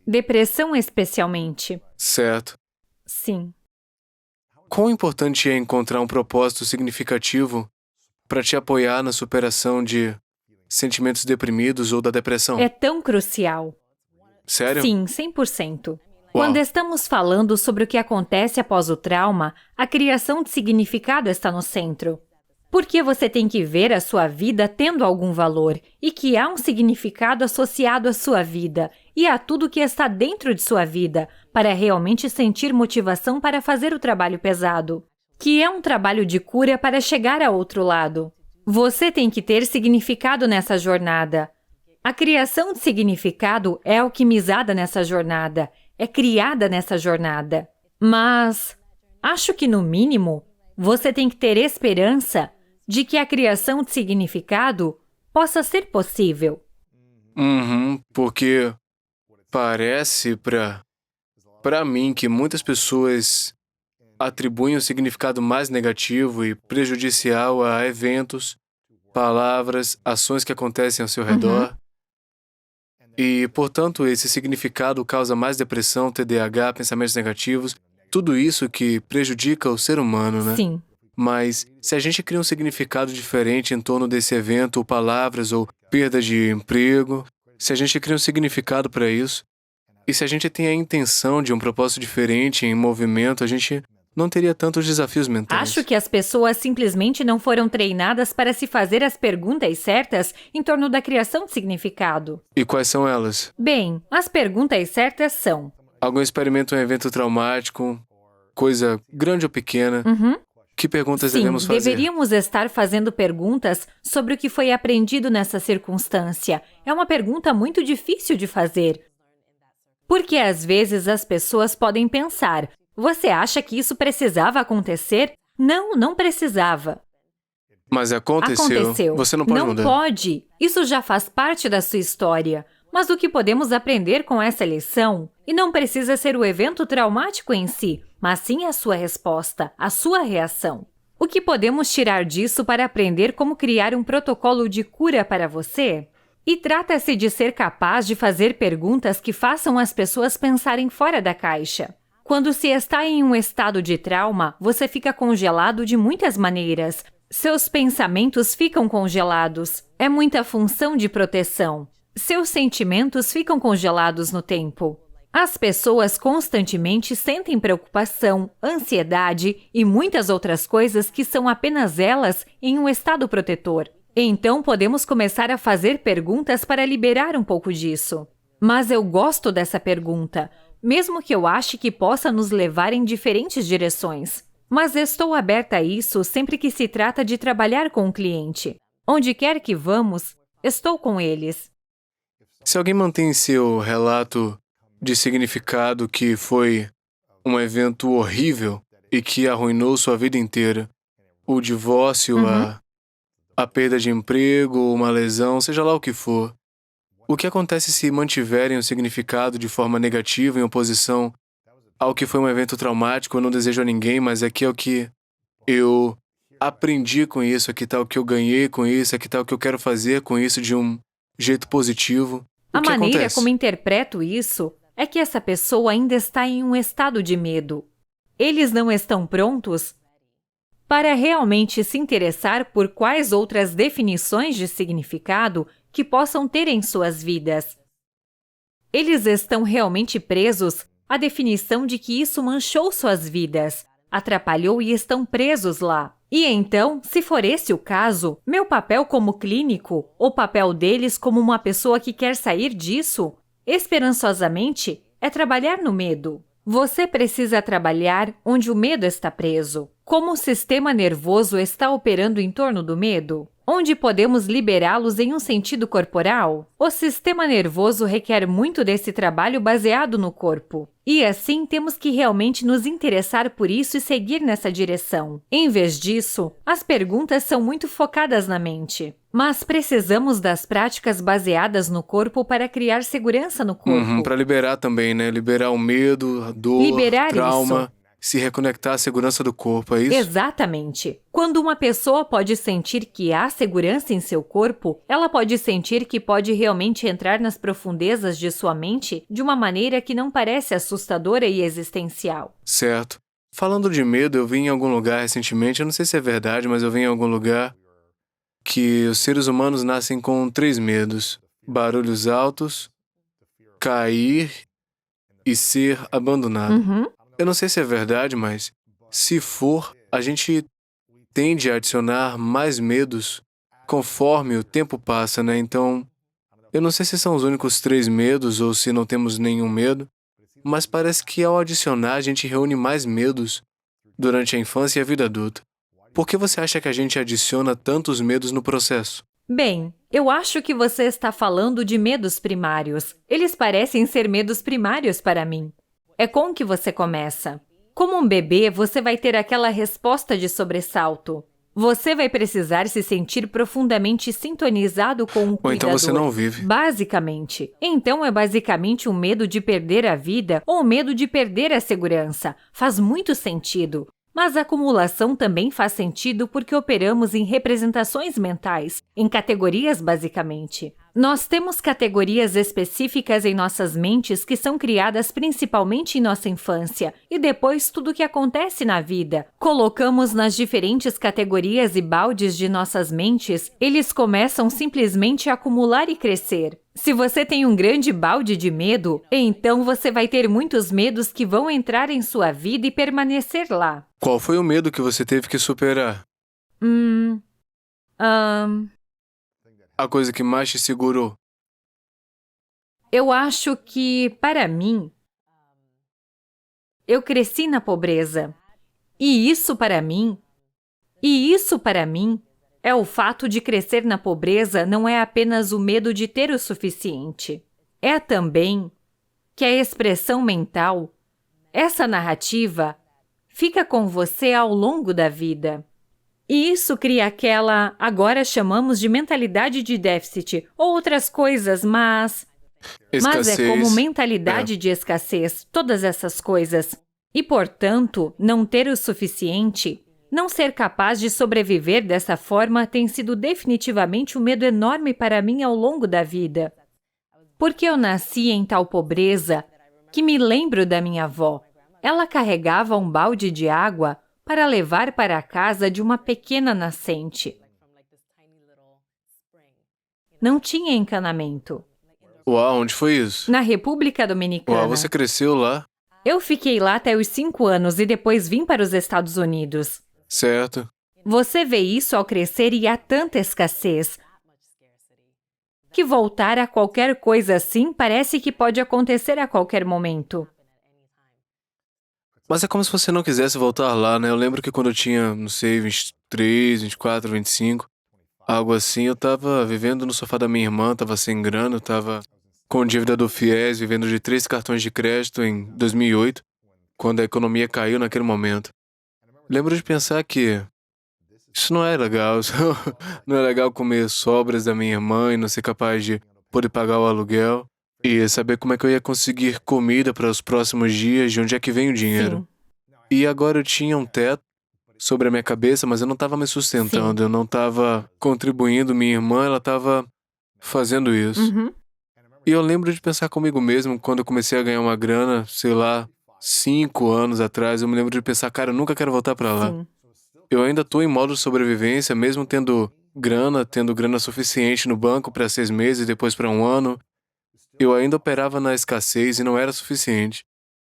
Depressão especialmente. Certo. Sim. Quão importante é encontrar um propósito significativo para te apoiar na superação de sentimentos deprimidos ou da depressão? É tão crucial. Sério? Sim, 100%. Quando estamos falando sobre o que acontece após o trauma, a criação de significado está no centro. Porque você tem que ver a sua vida tendo algum valor e que há um significado associado à sua vida e a tudo que está dentro de sua vida para realmente sentir motivação para fazer o trabalho pesado, que é um trabalho de cura para chegar ao outro lado. Você tem que ter significado nessa jornada. A criação de significado é alquimizada nessa jornada, é criada nessa jornada. Mas acho que, no mínimo, você tem que ter esperança de que a criação de significado possa ser possível. Porque parece para mim que muitas pessoas atribuem um significado mais negativo e prejudicial a eventos, palavras, ações que acontecem ao seu redor. E, portanto, esse significado causa mais depressão, TDAH, pensamentos negativos, tudo isso que prejudica o ser humano, né? Sim. Mas se a gente cria um significado diferente em torno desse evento, ou palavras, ou perda de emprego, se a gente cria um significado para isso, e se a gente tem a intenção de um propósito diferente em movimento, a gente não teria tantos desafios mentais. Acho que as pessoas simplesmente não foram treinadas para se fazer as perguntas certas em torno da criação de significado. E quais são elas? Bem, as perguntas certas são: Algum experimento um evento traumático, coisa grande ou pequena? Que perguntas sim, devemos fazer? deveríamos estar fazendo perguntas sobre o que foi aprendido nessa circunstância. É uma pergunta muito difícil de fazer. Porque às vezes as pessoas podem pensar: você acha que isso precisava acontecer? Não, não precisava. Mas aconteceu. Você não pode mudar. Não pode. Isso já faz parte da sua história. Mas o que podemos aprender com essa lição? E não precisa ser o evento traumático em si, mas sim a sua resposta, a sua reação. O que podemos tirar disso para aprender como criar um protocolo de cura para você? E trata-se de ser capaz de fazer perguntas que façam as pessoas pensarem fora da caixa. Quando se está em um estado de trauma, você fica congelado de muitas maneiras. Seus pensamentos ficam congelados. É muita função de proteção. Seus sentimentos ficam congelados no tempo. As pessoas constantemente sentem preocupação, ansiedade e muitas outras coisas que são apenas elas em um estado protetor. Então podemos começar a fazer perguntas para liberar um pouco disso. Mas eu gosto dessa pergunta, mesmo que eu ache que possa nos levar em diferentes direções. Mas estou aberta a isso sempre que se trata de trabalhar com o cliente. Onde quer que vamos, estou com eles. Se alguém mantém seu relato de significado que foi um evento horrível e que arruinou sua vida inteira, o divórcio, a perda de emprego, uma lesão, seja lá o que for, o que acontece se mantiverem o significado de forma negativa em oposição ao que foi um evento traumático? Eu não desejo a ninguém, mas aqui é o que eu aprendi com isso, aqui está o que eu ganhei com isso, aqui está o que eu quero fazer com isso de um jeito positivo. A O que maneira acontece? como interpreto isso é que essa pessoa ainda está em um estado de medo. Eles não estão prontos para realmente se interessar por quais outras definições de significado que possam ter em suas vidas. Eles estão realmente presos à definição de que isso manchou suas vidas, atrapalhou e estão presos lá. E então, se for esse o caso, meu papel como clínico, ou papel deles como uma pessoa que quer sair disso, esperançosamente, é trabalhar no medo. Você precisa trabalhar onde o medo está preso. Como o sistema nervoso está operando em torno do medo? Onde podemos liberá-los em um sentido corporal? O sistema nervoso requer muito desse trabalho baseado no corpo. E assim temos que realmente nos interessar por isso e seguir nessa direção. Em vez disso, as perguntas são muito focadas na mente. Mas precisamos das práticas baseadas no corpo para criar segurança no corpo. Para liberar também, né? Liberar o medo, a dor, Liberar trauma, se reconectar à segurança do corpo, é isso? Exatamente. Quando uma pessoa pode sentir que há segurança em seu corpo, ela pode sentir que pode realmente entrar nas profundezas de sua mente de uma maneira que não parece assustadora e existencial. Certo. Falando de medo, eu vi em algum lugar recentemente, eu não sei se é verdade, mas eu vi em algum lugar que os seres humanos nascem com 3 medos: barulhos altos, cair e ser abandonado. Eu não sei se é verdade, mas se for, a gente tende a adicionar mais medos conforme o tempo passa, né? Então, eu não sei se são os únicos 3 medos ou se não temos nenhum medo, mas parece que ao adicionar a gente reúne mais medos durante a infância e a vida adulta. Por que você acha que a gente adiciona tantos medos no processo? Bem, eu acho que você está falando de medos primários. Eles parecem ser medos primários para mim. É com que você começa. Como um bebê, você vai ter aquela resposta de sobressalto. Você vai precisar se sentir profundamente sintonizado com o Ou então cuidador. você não vive. Basicamente. Então é basicamente um medo de perder a vida ou medo de perder a segurança. Faz muito sentido. Mas a acumulação também faz sentido porque operamos em representações mentais, em categorias basicamente. Nós temos categorias específicas em nossas mentes que são criadas principalmente em nossa infância e depois tudo o que acontece na vida. Colocamos nas diferentes categorias e baldes de nossas mentes, eles começam simplesmente a acumular e crescer. Se você tem um grande balde de medo, então você vai ter muitos medos que vão entrar em sua vida e permanecer lá. Qual foi o medo que você teve que superar? A coisa que mais te segurou? Eu acho que, para mim, eu cresci na pobreza. E isso para mim é o fato de crescer na pobreza não é apenas o medo de ter o suficiente. É também que a expressão mental, essa narrativa, fica com você ao longo da vida. E isso cria aquela, agora chamamos de mentalidade de déficit, ou outras coisas, mas é como mentalidade de escassez, todas essas coisas. E, portanto, não ter o suficiente, não ser capaz de sobreviver dessa forma tem sido definitivamente um medo enorme para mim ao longo da vida. Porque eu nasci em tal pobreza que me lembro da minha avó. Ela carregava um balde de água para levar para a casa de uma pequena nascente. Não tinha encanamento. Uau, onde foi isso? Na República Dominicana. Uau, você cresceu lá? Eu fiquei lá até os 5 anos e depois vim para os Estados Unidos. Certo. Você vê isso ao crescer e há tanta escassez que voltar a qualquer coisa assim parece que pode acontecer a qualquer momento. Mas é como se você não quisesse voltar lá, né? Eu lembro que quando eu tinha, não sei, 23, 24, 25, algo assim, eu tava vivendo no sofá da minha irmã, tava sem grana, eu tava com dívida do FIES, vivendo de 3 cartões de crédito em 2008, quando a economia caiu naquele momento. Lembro de pensar que isso não é legal, isso não é legal comer sobras da minha irmã e não ser capaz de poder pagar o aluguel e saber como é que eu ia conseguir comida para os próximos dias, de onde é que vem o dinheiro. Sim. E agora eu tinha um teto sobre a minha cabeça, mas eu não estava me sustentando, eu não estava contribuindo. Minha irmã, ela estava fazendo isso. E eu lembro de pensar comigo mesmo, quando eu comecei a ganhar uma grana, sei lá, 5 anos atrás, eu me lembro de pensar, cara, eu nunca quero voltar para lá. Sim. Eu ainda estou em modo de sobrevivência, mesmo tendo grana suficiente no banco para 6 meses e depois para um ano. Eu ainda operava na escassez e não era suficiente.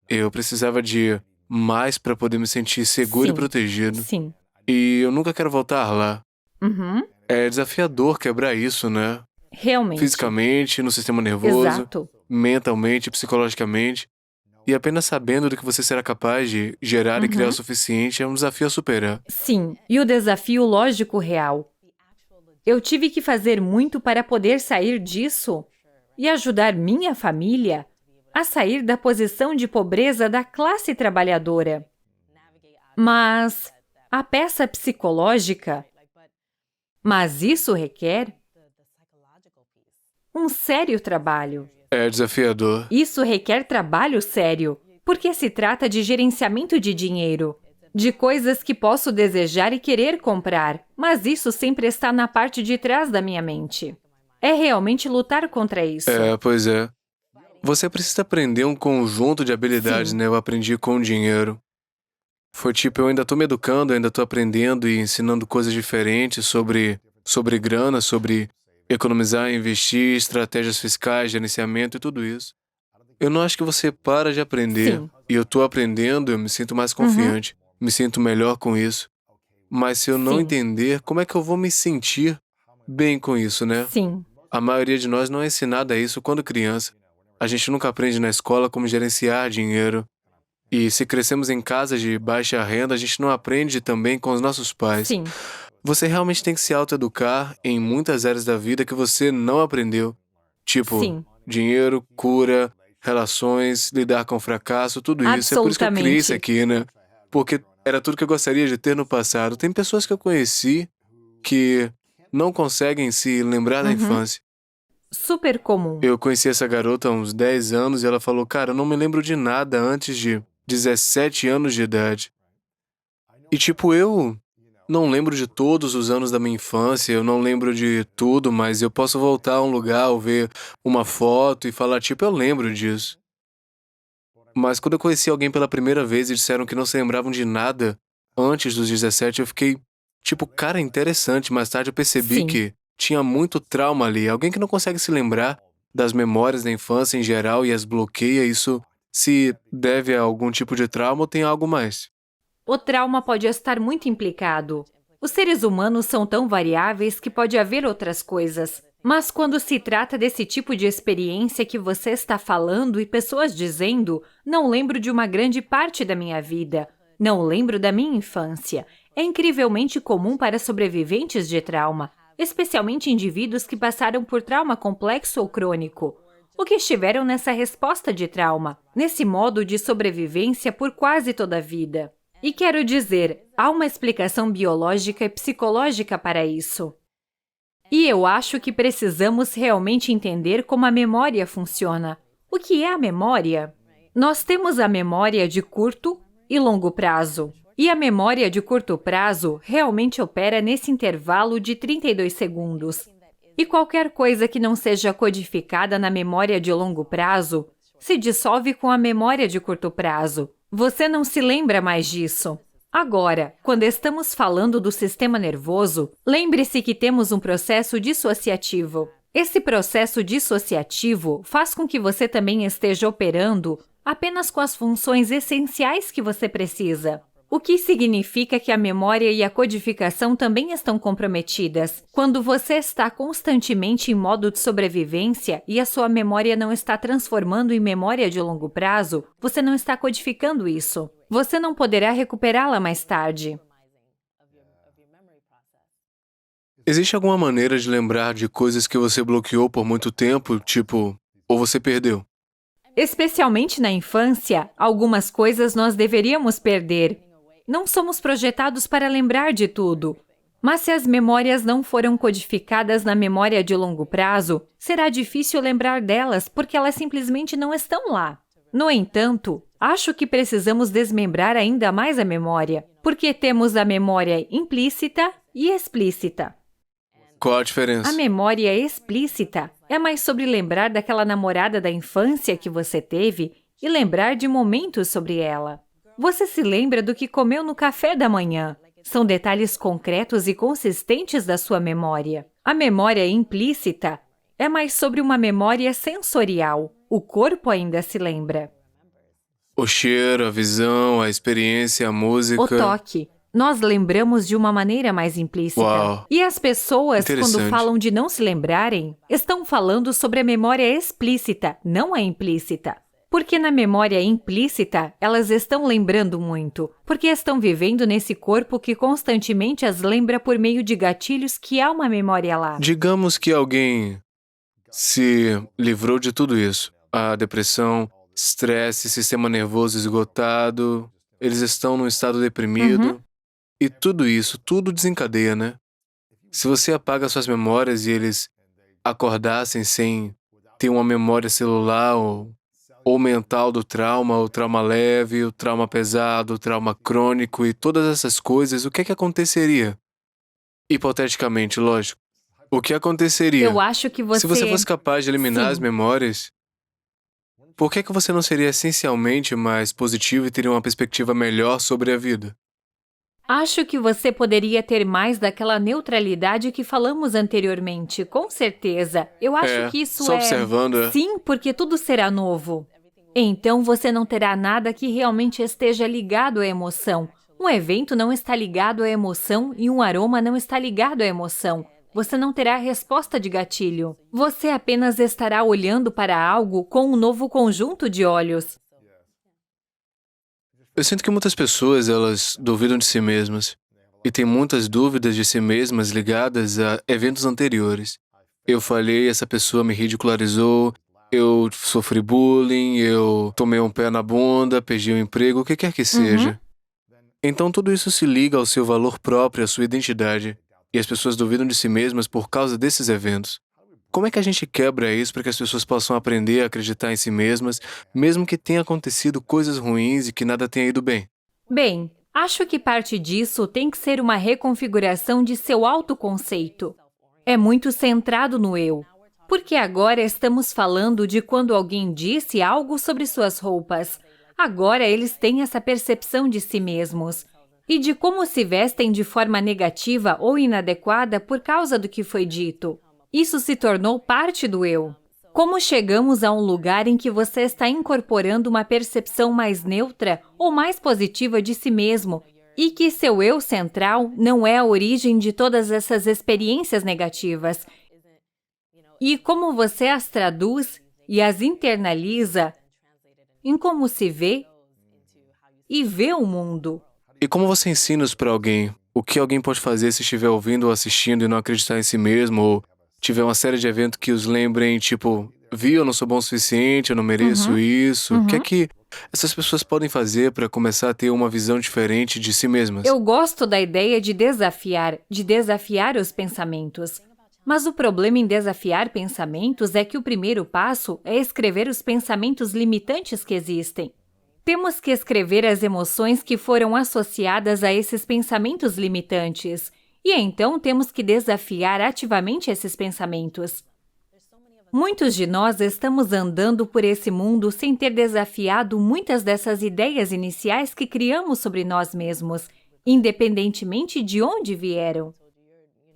Eu precisava de mais para poder me sentir seguro e Sim. protegido. Sim. E eu nunca quero voltar lá. Uhum. É desafiador quebrar isso, né? Realmente. Fisicamente, no sistema nervoso, Exato. mentalmente, psicologicamente. E apenas sabendo do que você será capaz de gerar e criar o suficiente é um desafio a superar. Sim, e o desafio lógico real. Eu tive que fazer muito para poder sair disso e ajudar minha família a sair da posição de pobreza da classe trabalhadora. Mas a peça psicológica, mas isso requer um sério trabalho. É desafiador. Isso requer trabalho sério, porque se trata de gerenciamento de dinheiro, de coisas que posso desejar e querer comprar, mas isso sempre está na parte de trás da minha mente. É realmente lutar contra isso. Pois é. Você precisa aprender um conjunto de habilidades, Sim. né? Eu aprendi com o dinheiro. Foi tipo, eu ainda tô me educando, eu ainda tô aprendendo e ensinando coisas diferentes sobre grana, sobre economizar, investir, estratégias fiscais, gerenciamento e tudo isso. Eu não acho que você para de aprender. Sim. E eu tô aprendendo, eu me sinto mais confiante, me sinto melhor com isso. Mas se eu não Sim. entender, como é que eu vou me sentir bem com isso, né? Sim. A maioria de nós não é ensinada isso quando criança. A gente nunca aprende na escola como gerenciar dinheiro. E se crescemos em casas de baixa renda, a gente não aprende também com os nossos pais. Sim. Você realmente tem que se autoeducar em muitas áreas da vida que você não aprendeu. Tipo, Sim. dinheiro, cura, relações, lidar com fracasso, tudo isso. É por isso que eu criei isso Absolutamente. aqui, né? Porque era tudo que eu gostaria de ter no passado. Tem pessoas que eu conheci que não conseguem se lembrar da Uhum. infância. Super comum. Eu conheci essa garota há uns 10 anos e ela falou, cara, eu não me lembro de nada antes de 17 anos de idade. E tipo, eu não lembro de todos os anos da minha infância, eu não lembro de tudo, mas eu posso voltar a um lugar ou ver uma foto e falar, tipo, eu lembro disso. Mas quando eu conheci alguém pela primeira vez e disseram que não se lembravam de nada antes dos 17, eu fiquei, tipo, cara, interessante. Mais tarde eu percebi Sim. que tinha muito trauma ali. Alguém que não consegue se lembrar das memórias da infância em geral e as bloqueia, isso se deve a algum tipo de trauma ou tem algo mais? O trauma pode estar muito implicado. Os seres humanos são tão variáveis que pode haver outras coisas. Mas quando se trata desse tipo de experiência que você está falando e pessoas dizendo, não lembro de uma grande parte da minha vida, não lembro da minha infância, é incrivelmente comum para sobreviventes de trauma, especialmente indivíduos que passaram por trauma complexo ou crônico, ou que estiveram nessa resposta de trauma, nesse modo de sobrevivência por quase toda a vida. E quero dizer, há uma explicação biológica e psicológica para isso. E eu acho que precisamos realmente entender como a memória funciona. O que é a memória? Nós temos a memória de curto e longo prazo. E a memória de curto prazo realmente opera nesse intervalo de 32 segundos. E qualquer coisa que não seja codificada na memória de longo prazo se dissolve com a memória de curto prazo. Você não se lembra mais disso. Agora, quando estamos falando do sistema nervoso, lembre-se que temos um processo dissociativo. Esse processo dissociativo faz com que você também esteja operando apenas com as funções essenciais que você precisa. O que significa que a memória e a codificação também estão comprometidas. Quando você está constantemente em modo de sobrevivência e a sua memória não está transformando em memória de longo prazo, você não está codificando isso. Você não poderá recuperá-la mais tarde. Existe alguma maneira de lembrar de coisas que você bloqueou por muito tempo, tipo, ou você perdeu? Especialmente na infância, algumas coisas nós deveríamos perder. Não somos projetados para lembrar de tudo. Mas se as memórias não foram codificadas na memória de longo prazo, será difícil lembrar delas porque elas simplesmente não estão lá. No entanto, acho que precisamos desmembrar ainda mais a memória, porque temos a memória implícita e explícita. Qual a A diferença? memória explícita é mais sobre lembrar daquela namorada da infância que você teve e lembrar de momentos sobre ela. Você se lembra do que comeu no café da manhã. São detalhes concretos e consistentes da sua memória. A memória implícita é mais sobre uma memória sensorial. O corpo ainda se lembra. O cheiro, a visão, a experiência, a O música. toque. Nós lembramos de uma maneira mais implícita. Uau, E as pessoas, quando interessante. falam de não se lembrarem, estão falando sobre a memória explícita, não a implícita. Porque na memória implícita, elas estão lembrando muito, porque estão vivendo nesse corpo que constantemente as lembra por meio de gatilhos que há uma memória lá. Digamos que alguém se livrou de tudo isso. A depressão, estresse, sistema nervoso esgotado, eles estão num estado Uhum. deprimido. E tudo isso, tudo desencadeia, né? Se você apaga suas memórias e eles acordassem sem ter uma memória celular ou mental do trauma, o trauma leve, o trauma pesado, o trauma crônico e todas essas coisas, o que é que aconteceria? Hipoteticamente, lógico. O que Eu aconteceria? acho que Se você você... fosse capaz de eliminar as Sim. memórias, por que você não seria essencialmente mais positivo e teria uma perspectiva melhor sobre a vida? Acho que você poderia ter mais daquela neutralidade que falamos anteriormente, com certeza. Eu acho É, que isso só é... observando, é. Sim, porque tudo será novo. Então você não terá nada que realmente esteja ligado à emoção, Um evento não está ligado à emoção e um aroma não está ligado à emoção. Você não terá resposta de gatilho. Você apenas estará olhando para algo com um novo conjunto de olhos. Eu sinto que muitas pessoas, elas duvidam de si mesmas. E têm muitas dúvidas de si mesmas ligadas a eventos anteriores. Eu falhei, essa pessoa me ridicularizou, eu sofri bullying, eu tomei um pé na bunda, perdi o emprego, o que quer que seja. Então tudo isso se liga ao seu valor próprio, à sua identidade. E as pessoas duvidam de si mesmas por causa desses eventos. Como é que a gente quebra isso para que as pessoas possam aprender a acreditar em si mesmas, mesmo que tenha acontecido coisas ruins e que nada tenha ido bem? Bem, acho que parte disso tem que ser uma reconfiguração de seu autoconceito. É muito centrado no eu. Porque agora estamos falando de quando alguém disse algo sobre suas roupas. Agora eles têm essa percepção de si mesmos. E de como se vestem de forma negativa ou inadequada por causa do que foi dito. Isso se tornou parte do eu. Como chegamos a um lugar em que você está incorporando uma percepção mais neutra ou mais positiva de si mesmo e que seu eu central não é a origem de todas essas experiências negativas? E como você as traduz e as internaliza em como se vê e vê o mundo? E como você ensina isso para alguém? O que alguém pode fazer se estiver ouvindo ou assistindo e não acreditar em si mesmo, ou tiver uma série de eventos que os lembrem, tipo, eu não sou bom o suficiente, eu não mereço isso. O que é que essas pessoas podem fazer para começar a ter uma visão diferente de si mesmas? Eu gosto da ideia de desafiar os pensamentos. Mas o problema em desafiar pensamentos é que o primeiro passo é escrever os pensamentos limitantes que existem. Temos que escrever as emoções que foram associadas a esses pensamentos limitantes. E então temos que desafiar ativamente esses pensamentos. Muitos de nós estamos andando por esse mundo sem ter desafiado muitas dessas ideias iniciais que criamos sobre nós mesmos, independentemente de onde vieram.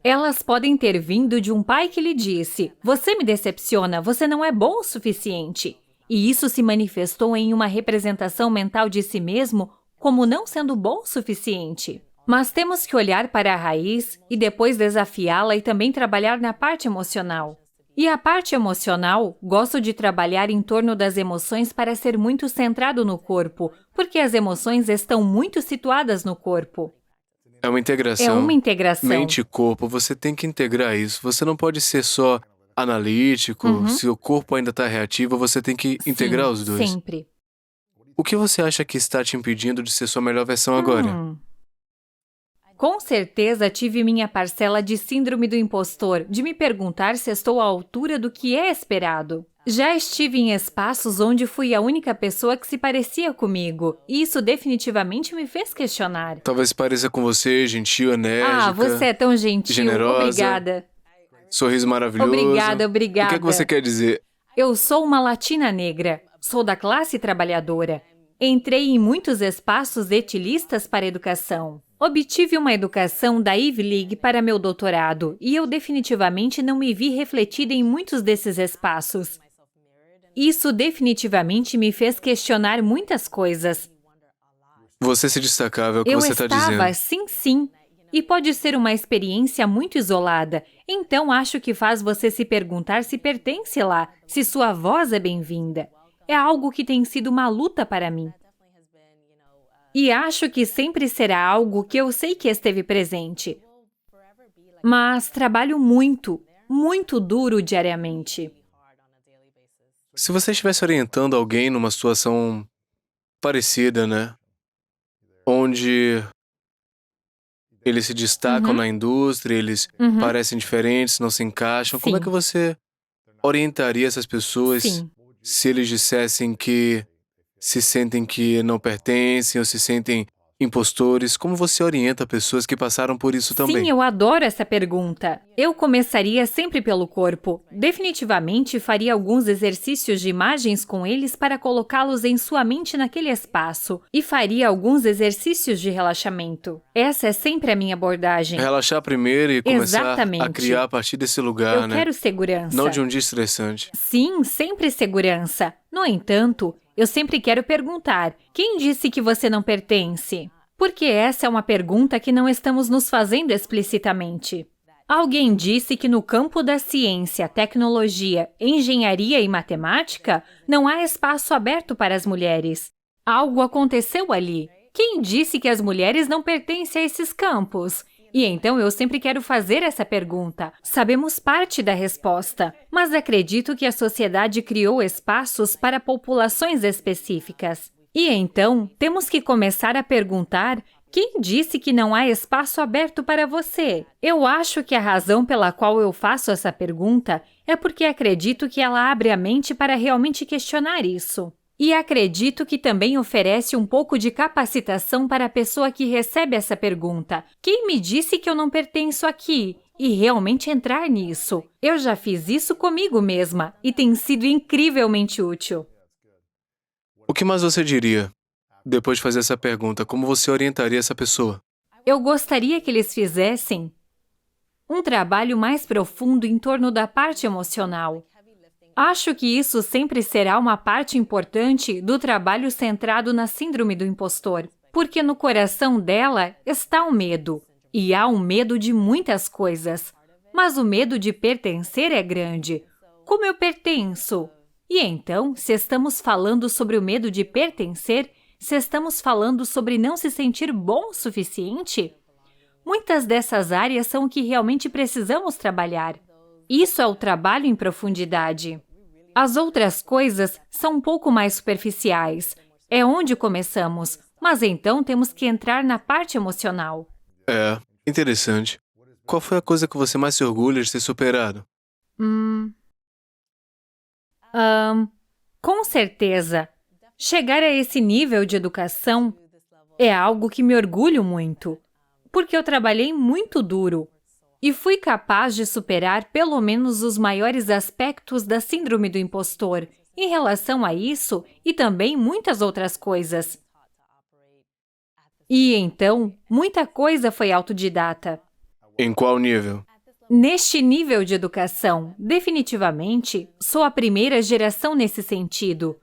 Elas podem ter vindo de um pai que lhe disse: "Você me decepciona, você não é bom o suficiente." E isso se manifestou em uma representação mental de si mesmo como não sendo bom o suficiente. Mas temos que olhar para a raiz e depois desafiá-la e também trabalhar na parte emocional. E a parte emocional, gosto de trabalhar em torno das emoções para ser muito centrado no corpo, porque as emoções estão muito situadas no corpo. É uma integração. É uma integração. Mente e corpo, você tem que integrar isso. Você não pode ser só analítico. Se o corpo ainda está reativo, você tem que integrar os dois. Sempre. O que você acha que está te impedindo de ser sua melhor versão agora? Com certeza tive minha parcela de síndrome do impostor, de me perguntar se estou à altura do que é esperado. Já estive em espaços onde fui a única pessoa que se parecia comigo, e isso definitivamente me fez questionar. Talvez pareça com você, gentil, enérgica. Você é tão gentil. Generosa. Obrigada. Sorriso maravilhoso. Obrigada. O que é que você quer dizer? Eu sou uma latina negra. Sou da classe trabalhadora. Entrei em muitos espaços etilistas para educação. Obtive uma educação da Ivy League para meu doutorado e eu definitivamente não me vi refletida em muitos desses espaços. Isso definitivamente me fez questionar muitas coisas. Você se destacava, é o que você está dizendo. Eu estava, sim. E pode ser uma experiência muito isolada. Então acho que faz você se perguntar se pertence lá, se sua voz é bem-vinda. É algo que tem sido uma luta para mim. E acho que sempre será algo que eu sei que esteve presente. Mas trabalho muito, muito duro diariamente. Se você estivesse orientando alguém numa situação parecida, né? Onde eles se destacam na indústria, eles parecem diferentes, não se encaixam. Como é que você orientaria essas pessoas se eles dissessem que se sentem que não pertencem ou se sentem impostores? Como você orienta pessoas que passaram por isso também? Sim, eu adoro essa pergunta. Eu começaria sempre pelo corpo. Definitivamente faria alguns exercícios de imagens com eles para colocá-los em sua mente naquele espaço. E faria alguns exercícios de relaxamento. Essa é sempre a minha abordagem. Relaxar primeiro e começar a criar a partir desse lugar, né? Eu quero segurança. Não de um dia estressante. Sim, sempre segurança. No entanto, eu sempre quero perguntar: quem disse que você não pertence? Porque essa é uma pergunta que não estamos nos fazendo explicitamente. Alguém disse que no campo da ciência, tecnologia, engenharia e matemática, não há espaço aberto para as mulheres. Algo aconteceu ali. Quem disse que as mulheres não pertencem a esses campos? E então eu sempre quero fazer essa pergunta. Sabemos parte da resposta, mas acredito que a sociedade criou espaços para populações específicas. E então, temos que começar a perguntar: quem disse que não há espaço aberto para você? Eu acho que a razão pela qual eu faço essa pergunta é porque acredito que ela abre a mente para realmente questionar isso. E acredito que também oferece um pouco de capacitação para a pessoa que recebe essa pergunta. Quem me disse que eu não pertenço aqui? E realmente entrar nisso. Eu já fiz isso comigo mesma e tem sido incrivelmente útil. O que mais você diria? Depois de fazer essa pergunta, como você orientaria essa pessoa? Eu gostaria que eles fizessem um trabalho mais profundo em torno da parte emocional. Acho que isso sempre será uma parte importante do trabalho centrado na síndrome do impostor, porque no coração dela está o medo, e há um medo de muitas coisas, mas o medo de pertencer é grande. Como eu pertenço? E então, se estamos falando sobre o medo de pertencer, se estamos falando sobre não se sentir bom o suficiente, muitas dessas áreas são o que realmente precisamos trabalhar. Isso é o trabalho em profundidade. As outras coisas são um pouco mais superficiais. É onde começamos, mas então temos que entrar na parte emocional. É, interessante. Qual foi a coisa que você mais se orgulha de ter superado? Com certeza, chegar a esse nível de educação é algo que me orgulho muito, porque eu trabalhei muito duro e fui capaz de superar pelo menos os maiores aspectos da síndrome do impostor em relação a isso e também muitas outras coisas. E então, muita coisa foi autodidata. Em qual nível? Neste nível de educação, definitivamente, sou a primeira geração nesse sentido.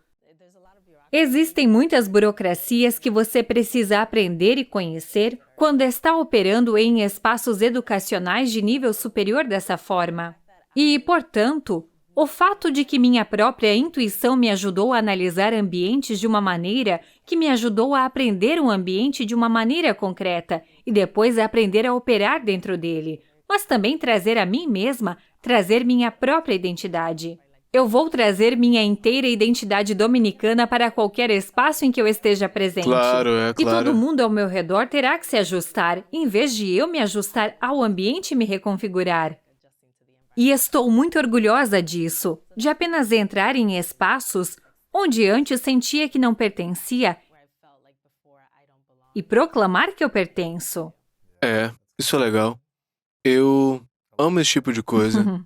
Existem muitas burocracias que você precisa aprender e conhecer quando está operando em espaços educacionais de nível superior dessa forma. E, portanto, o fato de que minha própria intuição me ajudou a analisar ambientes de uma maneira que me ajudou a aprender um ambiente de uma maneira concreta e depois a aprender a operar dentro dele, mas também trazer a mim mesma, trazer minha própria identidade. Eu vou trazer minha inteira identidade dominicana para qualquer espaço em que eu esteja presente. Claro, E todo mundo ao meu redor terá que se ajustar, em vez de eu me ajustar ao ambiente e me reconfigurar. E estou muito orgulhosa disso, de apenas entrar em espaços onde antes sentia que não pertencia e proclamar que eu pertenço. É, isso é legal. Eu amo esse tipo de coisa.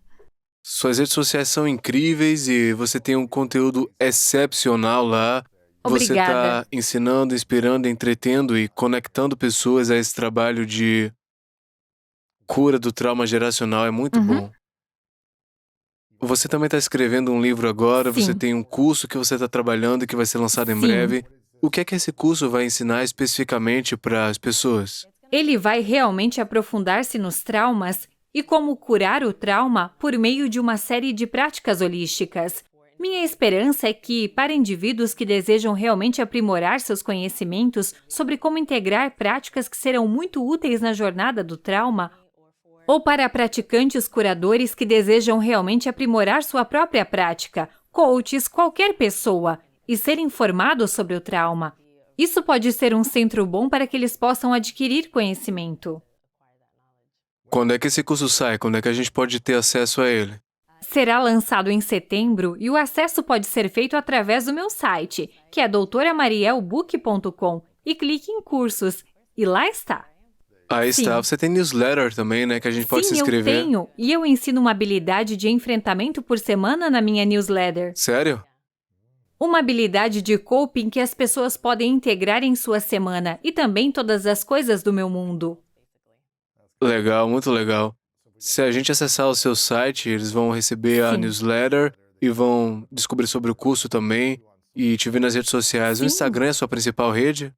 Suas redes sociais são incríveis e você tem um conteúdo excepcional lá. Você Obrigada. está ensinando, inspirando, entretendo e conectando pessoas a esse trabalho de cura do trauma geracional. É muito bom. Você também está escrevendo um livro agora, você Sim. tem um curso que você está trabalhando e que vai ser lançado em Sim. breve. O que é que esse curso vai ensinar especificamente para as pessoas? Ele vai realmente aprofundar-se nos traumas e como curar o trauma por meio de uma série de práticas holísticas. Minha esperança é que, para indivíduos que desejam realmente aprimorar seus conhecimentos sobre como integrar práticas que serão muito úteis na jornada do trauma, ou para praticantes curadores que desejam realmente aprimorar sua própria prática, coaches, qualquer pessoa, e ser informados sobre o trauma. Isso pode ser um centro bom para que eles possam adquirir conhecimento. Quando é que esse curso sai? Quando é que a gente pode ter acesso a ele? Será lançado em setembro e o acesso pode ser feito através do meu site, que é doutoramarielbook.com, e clique em cursos, e lá está. Aí Sim. está. Você tem newsletter também, né? Que a gente pode se Sim, eu inscrever. tenho, e eu ensino uma habilidade de enfrentamento por semana na minha newsletter. Sério? Uma habilidade de coping que as pessoas podem integrar em sua semana e também todas as coisas do meu mundo. Legal, muito legal. Se a gente acessar o seu site, eles vão receber a Sim. newsletter e vão descobrir sobre o curso também e te ver nas redes sociais. O Sim. Instagram é a sua principal rede?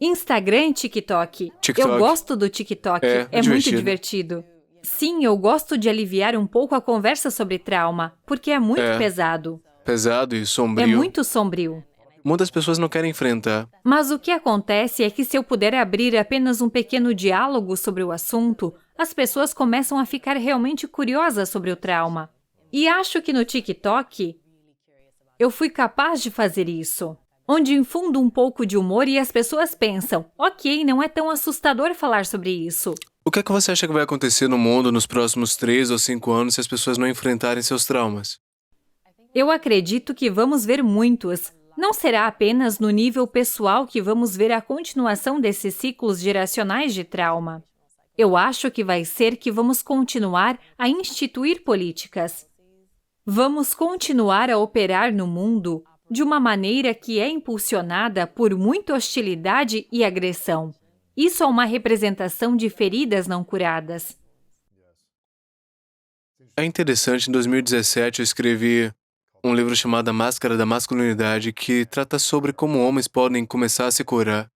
Instagram e TikTok. TikTok. Eu gosto do TikTok. É Muito divertido. divertido. Sim, eu gosto de aliviar um pouco a conversa sobre trauma, porque é muito pesado. Pesado e É sombrio. muito sombrio. Muitas pessoas não querem enfrentar. Mas o que acontece é que se eu puder abrir apenas um pequeno diálogo sobre o assunto, as pessoas começam a ficar realmente curiosas sobre o trauma. E acho que no TikTok, eu fui capaz de fazer isso. Onde infundo um pouco de humor e as pessoas pensam, ok, não é tão assustador falar sobre isso. O que é que você acha que vai acontecer no mundo nos próximos 3 ou 5 anos se as pessoas não enfrentarem seus traumas? Eu acredito que vamos ver muitos. Não será apenas no nível pessoal que vamos ver a continuação desses ciclos geracionais de trauma. Eu acho que vai ser que vamos continuar a instituir políticas. Vamos continuar a operar no mundo de uma maneira que é impulsionada por muita hostilidade e agressão. Isso é uma representação de feridas não curadas. É interessante, em 2017 eu escrevi um livro chamado A Máscara da Masculinidade, que trata sobre como homens podem começar a se curar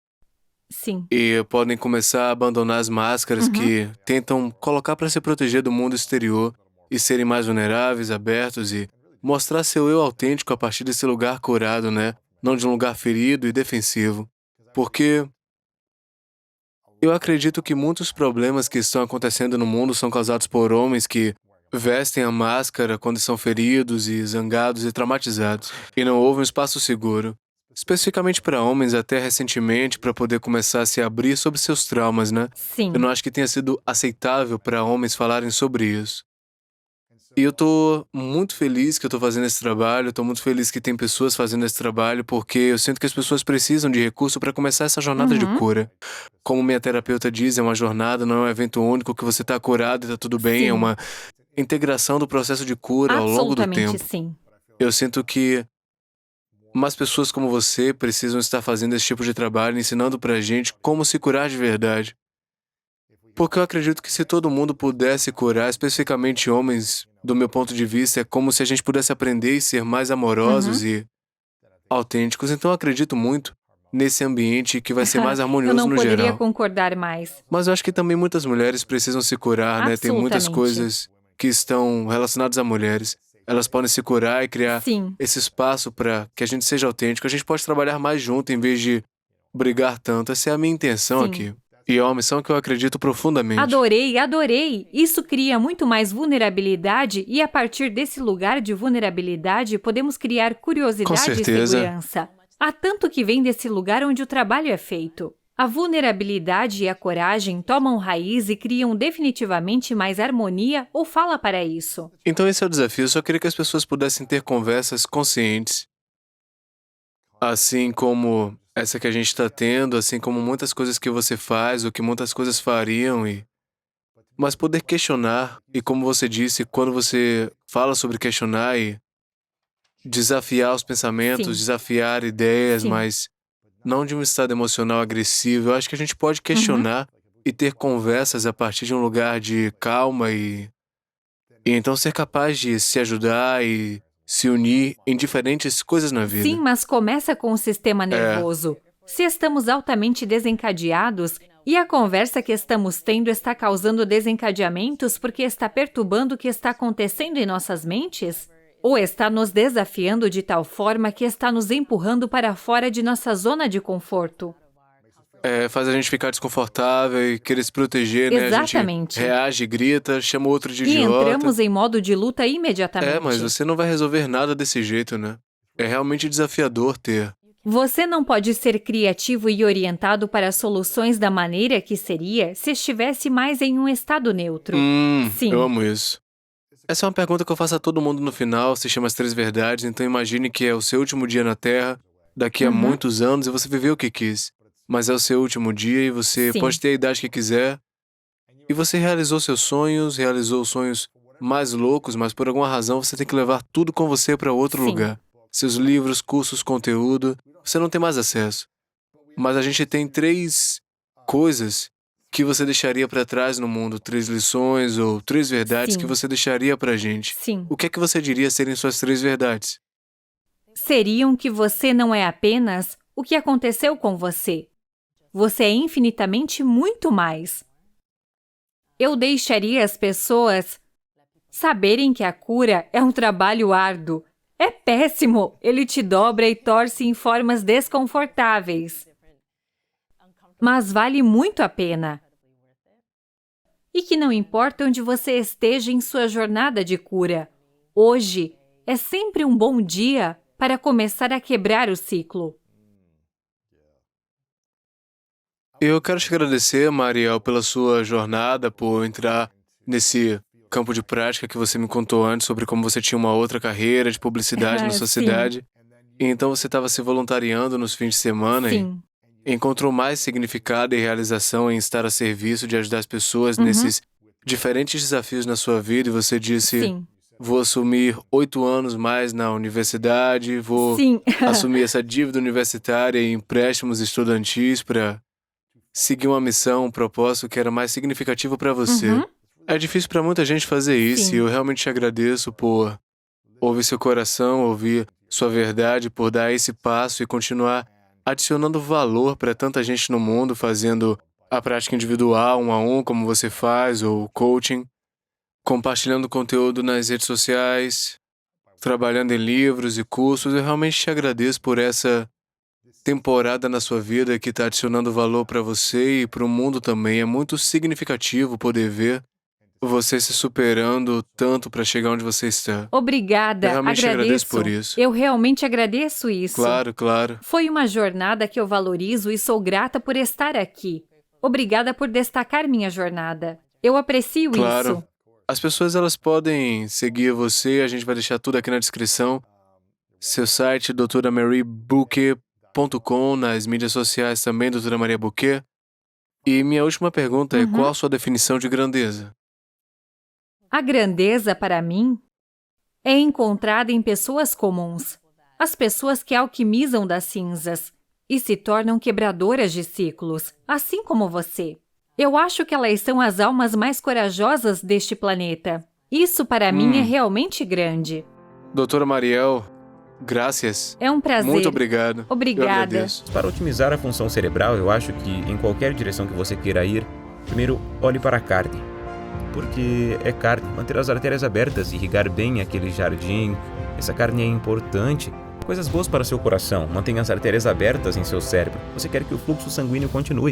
Sim. e podem começar a abandonar as máscaras que tentam colocar para se proteger do mundo exterior e serem mais vulneráveis, abertos e mostrar seu eu autêntico a partir desse lugar curado, né? Não de um lugar ferido e defensivo. Porque eu acredito que muitos problemas que estão acontecendo no mundo são causados por homens que vestem a máscara quando são feridos e zangados e traumatizados, e não houve um espaço seguro, especificamente para homens até recentemente, para poder começar a se abrir sobre seus traumas, né? Sim. Eu não acho que tenha sido aceitável para homens falarem sobre isso. E eu tô muito feliz que eu tô fazendo esse trabalho, eu tô muito feliz que tem pessoas fazendo esse trabalho, porque eu sinto que as pessoas precisam de recurso para começar essa jornada de cura. Como minha terapeuta diz, é uma jornada, não é um evento único que você tá curado e tá tudo bem, Sim. é uma integração do processo de cura ao longo do Absolutamente tempo. sim. Eu sinto que mais pessoas como você precisam estar fazendo esse tipo de trabalho, ensinando pra gente como se curar de verdade. Porque eu acredito que se todo mundo pudesse curar, especificamente homens, do meu ponto de vista, é como se a gente pudesse aprender e ser mais amorosos e autênticos. Então eu acredito muito nesse ambiente que vai ser mais Eu harmonioso não no poderia geral. concordar mais. Mas eu acho que também muitas mulheres precisam se curar, né? Tem muitas Absolutamente. coisas que estão relacionadas a mulheres. Elas podem se curar e criar Sim. esse espaço para que a gente seja autêntico. A gente pode trabalhar mais junto em vez de brigar tanto. Essa é a minha intenção Sim. aqui. E é uma missão que eu acredito profundamente. Adorei, adorei! Isso cria muito mais vulnerabilidade e a partir desse lugar de vulnerabilidade podemos criar Com curiosidade e certeza. segurança. Há tanto que vem desse lugar onde o trabalho é feito. A vulnerabilidade e a coragem tomam raiz e criam definitivamente mais harmonia ou fala para isso. Então esse é o desafio. Eu só queria que as pessoas pudessem ter conversas conscientes. Assim como essa que a gente está tendo, assim como muitas coisas que você faz, ou que muitas coisas fariam, mas poder questionar, e como você disse, quando você fala sobre questionar e desafiar os pensamentos, Sim. desafiar ideias, Sim. mas não de um estado emocional agressivo, eu acho que a gente pode questionar e ter conversas a partir de um lugar de calma e então ser capaz de se ajudar e se unir em diferentes coisas na vida. Sim, mas começa com o sistema nervoso. Se estamos altamente desencadeados e a conversa que estamos tendo está causando desencadeamentos porque está perturbando o que está acontecendo em nossas mentes? Ou está nos desafiando de tal forma que está nos empurrando para fora de nossa zona de conforto? Faz a gente ficar desconfortável e querer se proteger, né? A Exatamente. gente reage, grita, chama o outro de E idiota. entramos em modo de luta imediatamente. Mas você não vai resolver nada desse jeito, né? É realmente desafiador ter. Você não pode ser criativo e orientado para soluções da maneira que seria se estivesse mais em um estado neutro. Sim. Eu amo isso. Essa é uma pergunta que eu faço a todo mundo no final, se chama As Três Verdades, então imagine que é o seu último dia na Terra, daqui a muitos anos, e você viveu o que quis. Mas é o seu último dia e você Sim. pode ter a idade que quiser, e você realizou seus sonhos, realizou sonhos mais loucos, mas por alguma razão você tem que levar tudo com você para outro Sim. lugar. Seus livros, cursos, conteúdo, você não tem mais acesso. Mas a gente tem 3 coisas que você deixaria para trás no mundo, 3 lições ou 3 verdades Sim. que você deixaria pra gente. Sim. O que é que você diria serem suas 3 verdades? Seriam que você não é apenas o que aconteceu com você. Você é infinitamente muito mais. Eu deixaria as pessoas saberem que a cura é um trabalho árduo. É péssimo! Ele te dobra e torce em formas desconfortáveis. Mas vale muito a pena. E que não importa onde você esteja em sua jornada de cura, hoje é sempre um bom dia para começar a quebrar o ciclo. Eu quero te agradecer, Mariel, pela sua jornada, por entrar nesse campo de prática que você me contou antes sobre como você tinha uma outra carreira de publicidade na sua Sim, cidade. E então você estava se voluntariando nos fins de semana e sim. encontrou mais significado e realização em estar a serviço de ajudar as pessoas Uhum, nesses diferentes desafios na sua vida. E você disse: sim. vou assumir 8 anos mais na universidade, vou Sim. assumir essa dívida universitária e empréstimos estudantis para seguir uma missão, um propósito que era mais significativo para você. Uhum, É difícil para muita gente fazer isso e sim. eu realmente te agradeço por ouvir seu coração, ouvir sua verdade, por dar esse passo e continuar adicionando valor para tanta gente no mundo, fazendo a prática individual, um a um, como você faz, ou coaching, compartilhando conteúdo nas redes sociais, trabalhando em livros e cursos. Eu realmente te agradeço por essa temporada na sua vida que está adicionando valor para você e para o mundo também. É muito significativo poder ver você se superando tanto para chegar onde você está. Eu Obrigada, realmente te agradeço por agradeço. isso. Eu realmente agradeço isso. Claro, claro. Foi uma jornada que eu valorizo e sou grata por estar aqui. Obrigada por destacar minha jornada. Eu aprecio Claro. isso. As pessoas elas podem seguir você, a gente vai deixar tudo aqui na descrição. Seu site, doutoramariebouquet.com, nas mídias sociais também, Doutora Maria Bouquet. E minha última pergunta é: qual Uhum. a sua definição de grandeza? A grandeza, para mim, é encontrada em pessoas comuns. As pessoas que alquimizam das cinzas e se tornam quebradoras de ciclos, assim como você. Eu acho que elas são as almas mais corajosas deste planeta. Isso, para mim, é realmente grande. Doutora Mariel, graças. É um Muito prazer. obrigado. Eu Obrigada. agradeço. Para otimizar a função cerebral, eu acho que em qualquer direção que você queira ir, primeiro olhe para a carne. Porque é carne. Manter as artérias abertas e irrigar bem aquele jardim, essa carne é importante. Coisas boas para seu coração. Mantenha as artérias abertas em seu cérebro. Você quer que o fluxo sanguíneo continue.